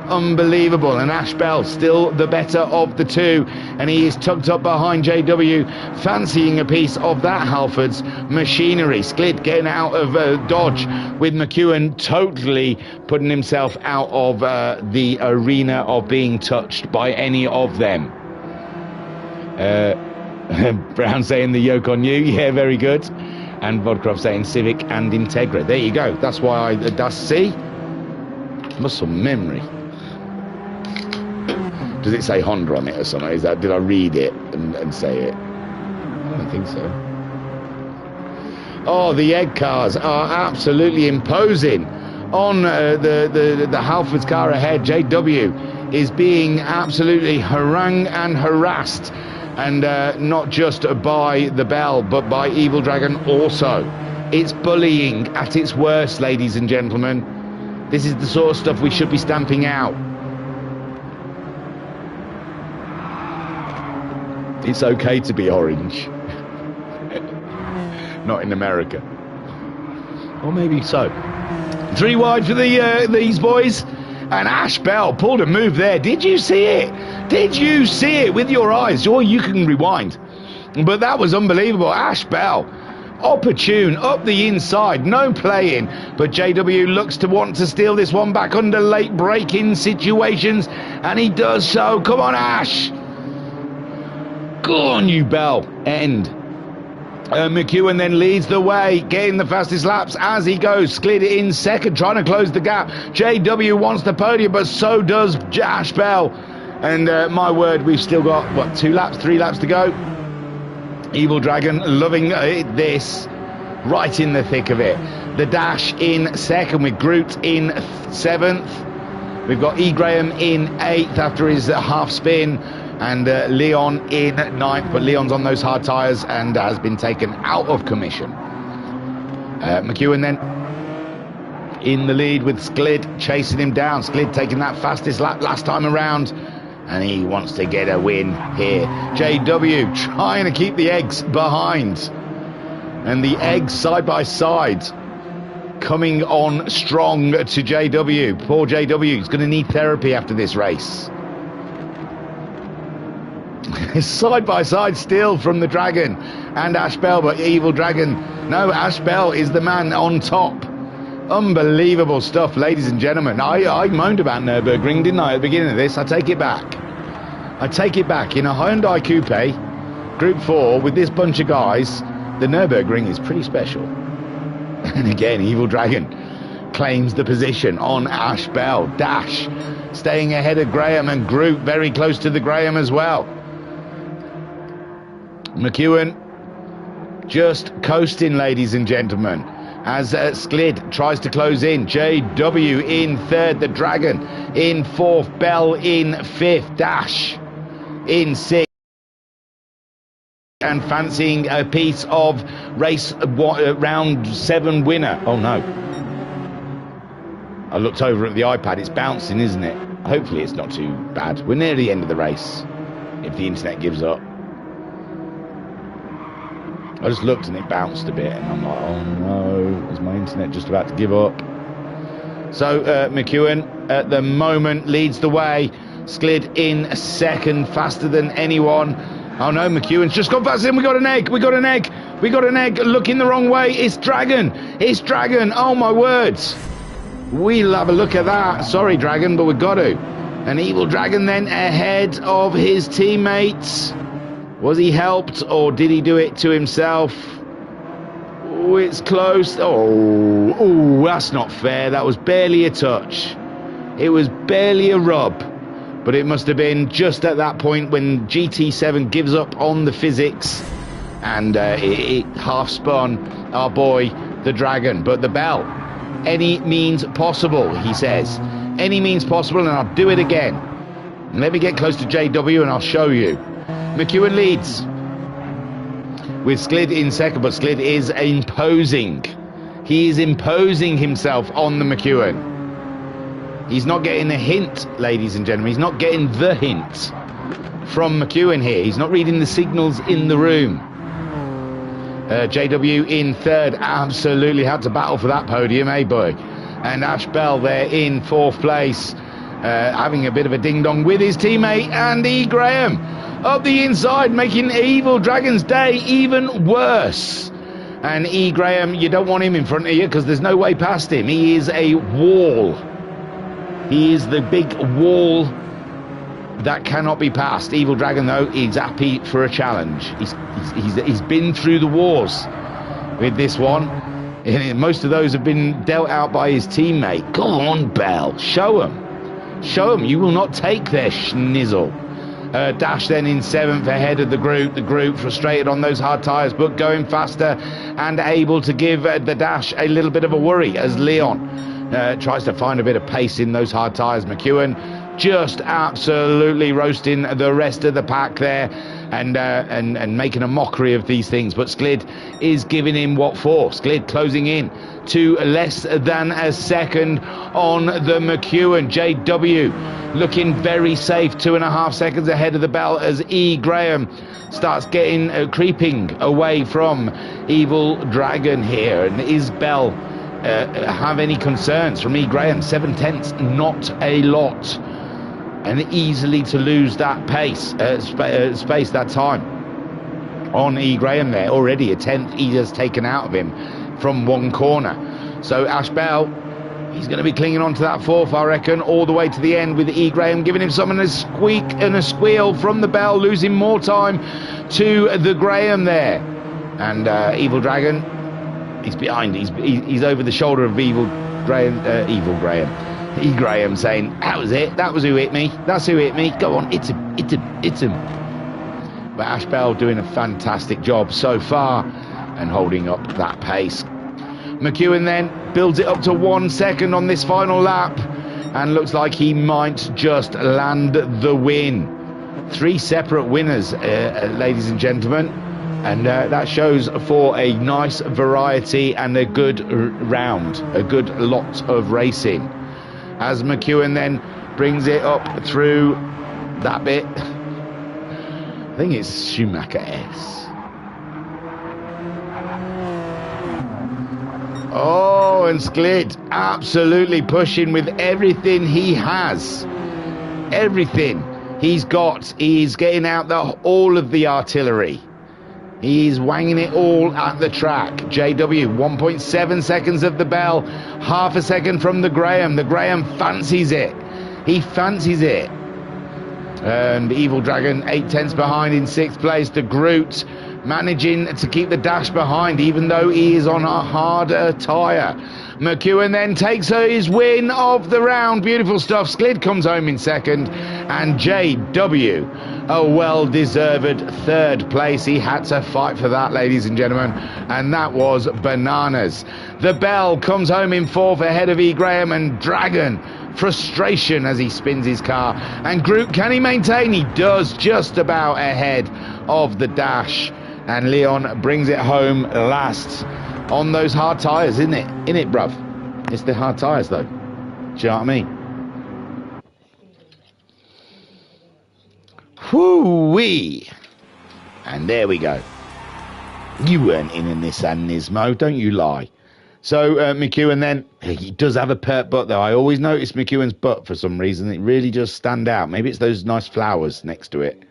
Speaker 1: Unbelievable. And Ash Bell still the better of the 2, and he is tucked up behind JW, fancying a piece of that Halford's machinery. Sklid getting out of dodge, with McEwen totally putting himself out of the arena of being touched by any of them. Brown saying the yoke on you. Yeah, very good. And Vodkrov saying Civic and Integra. There you go. That's why that's C. Muscle memory. Does it say Honda on it or something? Did I read it and say it? I don't think so. Oh, the egg cars are absolutely imposing on the Halfords car ahead. JW is being absolutely harangued and harassed, and not just by the Bell, but by Evil Dragon also. It's bullying at its worst, ladies and gentlemen. This is the sort of stuff we should be stamping out. It's okay to be orange. Not in America. Or maybe so. 3 wide for these boys. And Ash Bell pulled a move there. Did you see it? Did you see it with your eyes? Or you can rewind. But that was unbelievable. Ash Bell, opportune, up the inside, no playing. But JW looks to want to steal this one back under late break-in situations. And he does so. Come on, Ash. Go on, you Bell. End. McEwen then leads the way, getting the fastest laps as he goes. Sklid in second, trying to close the gap. JW wants the podium, but so does Ash Bell. And my word, we've still got, what, 3 laps to go? Evil Dragon loving this, right in the thick of it. The Dash in second with Groot in 7th. We've got E. Graham in 8th after his half spin. And Leon in 9th, but Leon's on those hard tyres and has been taken out of commission. McEwen then in the lead with Sklid chasing him down. Sklid taking that fastest lap last time around, and he wants to get a win here. JW trying to keep the eggs behind, and the eggs side by side coming on strong to JW. Poor JW, he's going to need therapy after this race. Side by side still from the Dragon and Ash Bell, but Evil Dragon, no, Ash Bell is the man on top. Unbelievable stuff, ladies and gentlemen. I moaned about Nürburgring, didn't I, at the beginning of this? I take it back. In a Hyundai Coupe Group 4 with this bunch of guys, the Nürburgring is pretty special. And again, Evil Dragon claims the position on Ash Bell. Dash staying ahead of Graham, and Groot very close to the Graham as well. McEwen just coasting, ladies and gentlemen, as Sklid tries to close in. JW in 3rd, the Dragon in 4th, Bell in 5th, Dash in 6th, and fancying a piece of race round 7 winner. Oh no, I looked over at the iPad, it's bouncing, isn't it? Hopefully it's not too bad. We're near the end of the race, if the internet gives up. I just looked and it bounced a bit, and I'm like, oh no, is my internet just about to give up? So McEwen at the moment leads the way. Sklid in 2nd, faster than anyone. Oh no, McEwen's just gone past him. We got an egg, looking the wrong way. It's Dragon, oh my words. We'll have a look at that. Sorry, Dragon, but we've got to. An Evil Dragon then ahead of his teammates. Was he helped, or did he do it to himself? Oh, it's close. Oh, that's not fair. That was barely a touch. It was barely a rub. But it must have been just at that point when GT7 gives up on the physics, and it half spun our boy, the Dragon. But the Bell, any means possible, he says. Any means possible, and I'll do it again. And let me get close to JW and I'll show you. McEwen leads with Sklid in 2nd, but Sklid is imposing. He is imposing himself on the McEwen. He's not getting a hint, ladies and gentlemen. He's not getting the hint from McEwen here. He's not reading the signals in the room. JW in 3rd, absolutely had to battle for that podium, eh boy? And Ash Bell there in 4th place, having a bit of a ding-dong with his teammate Andy Graham. Up the inside, making Evil Dragon's day even worse. And E. Graham, you don't want him in front of you because there's no way past him. He is a wall. He is the big wall that cannot be passed. Evil Dragon, though, is happy for a challenge. He's been through the wars. with this one. Most of those have been dealt out by his teammate. Go on, Bell. Show him. Show him you will not take their schnizzle. Dash then in 7th ahead of the group. The group frustrated on those hard tyres, but going faster and able to give the Dash a little bit of a worry as Leon tries to find a bit of pace in those hard tyres. McEwen just absolutely roasting the rest of the pack there and making a mockery of these things. But Sklid is giving him what for. Sklid closing in to less than a second on the McEwen. JW looking very safe, 2.5 seconds ahead of the Bell as E. Graham starts getting creeping away from Evil Dragon here. And is Bell have any concerns from E. Graham? 7/10, not a lot. And easily to lose that pace, space that time on E. Graham there. Already a 10th he has taken out of him from one corner. So Ash Bell, he's going to be clinging on to that 4th, I reckon, all the way to the end, with E. Graham giving him something, a squeak and a squeal from the Bell, losing more time to the Graham there. And Evil Dragon, he's behind. He's over the shoulder of Evil Graham. E. Graham saying, that was it. That was who hit me. That's who hit me. Go on, hit him, hit him, hit him. But Ash Bell doing a fantastic job so far and holding up that pace. McEwen then builds it up to 1 second on this final lap and looks like he might just land the win. 3 separate winners, ladies and gentlemen. And that shows for a nice variety and a good round, a good lot of racing. As McEwen then brings it up through that bit. I think it's Schumacher S. Oh, and Sklid absolutely pushing with everything he has. Everything he's got. He's getting out all of the artillery. He's wanging it all at the track. JW, 1.7 seconds of the Bell, half a second from the Graham. The Graham fancies it. He fancies it. And Evil Dragon, 8/10 behind in 6th place. The Groot managing to keep the Dash behind, even though he is on a harder tyre. McEwen then takes his win of the round. Beautiful stuff. Sklid comes home in 2nd. And JW, a well-deserved 3rd place. He had to fight for that, ladies and gentlemen. And that was bananas. The Bell comes home in 4th ahead of E. Graham, and Dragon, frustration as he spins his car. And Groot, can he maintain? He does, just about ahead of the Dash. And Leon brings it home last on those hard tyres, isn't it? Innit, bruv? It's the hard tyres, though. Do you know what I mean? Whoo-wee! And there we go. You weren't in a Nissan Nismo, don't you lie. So McEwen then, he does have a pert butt, though. I always notice McEwen's butt for some reason. It really does stand out. Maybe it's those nice flowers next to it.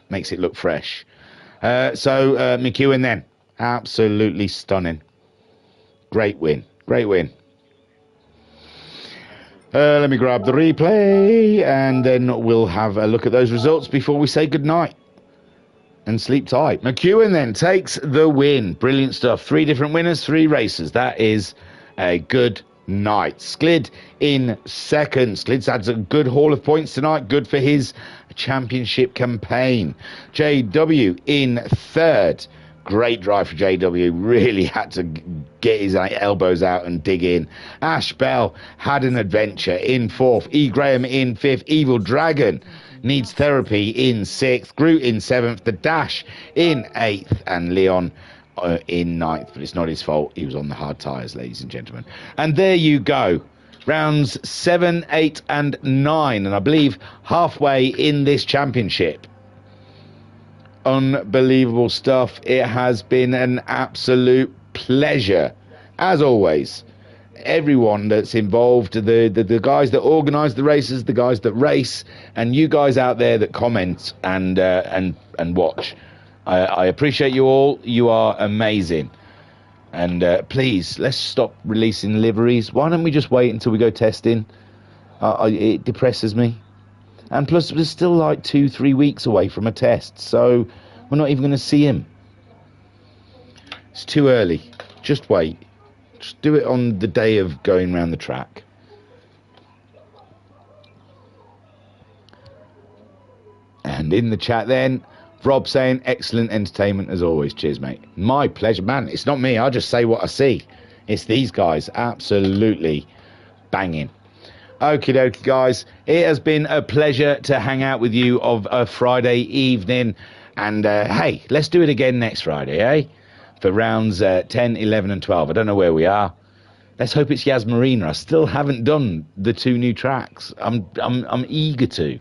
Speaker 1: Makes it look fresh. So McEwen then, absolutely stunning. Great win. Great win. Let me grab the replay and then we'll have a look at those results before we say goodnight and sleep tight. McEwen then takes the win. Brilliant stuff. 3 different winners, 3 races. That is a good night. Sklid in 2nd. Sklid's had a good haul of points tonight. Good for his championship campaign. JW in 3rd. Great drive for JW. Really had to get his elbows out and dig in. Ash Bell had an adventure in 4th. E. Graham in 5th. Evil Dragon needs therapy in 6th. Groot in 7th. The Dash in 8th. And Leon in 9th. But it's not his fault. He was on the hard tyres, ladies and gentlemen. And there you go. Rounds 7, 8 and 9. And I believe halfway in this championship. Unbelievable stuff. It has been an absolute pleasure, as always. Everyone that's involved, the guys that organise the races, the guys that race, and you guys out there that comment and watch. I appreciate you all. You are amazing. And please, let's stop releasing liveries. Why don't we just wait until we go testing? It depresses me. And plus, we're still like 2-3 weeks away from a test, so we're not even going to see him. It's too early. Just wait. Just do it on the day of going round the track. And in the chat then, Rob saying, excellent entertainment as always. Cheers, mate. My pleasure. Man, it's not me. I just say what I see. It's these guys. Absolutely banging. Okie dokie, guys. It has been a pleasure to hang out with you of a Friday evening. And, hey, let's do it again next Friday, eh? For rounds 10, 11 and 12. I don't know where we are. Let's hope it's Yas Marina. I still haven't done the 2 new tracks. I'm eager to.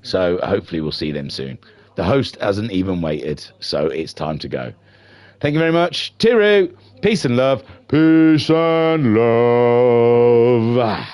Speaker 1: So hopefully we'll see them soon. The host hasn't even waited, so it's time to go. Thank you very much. Tiru. Peace and love. Peace and love.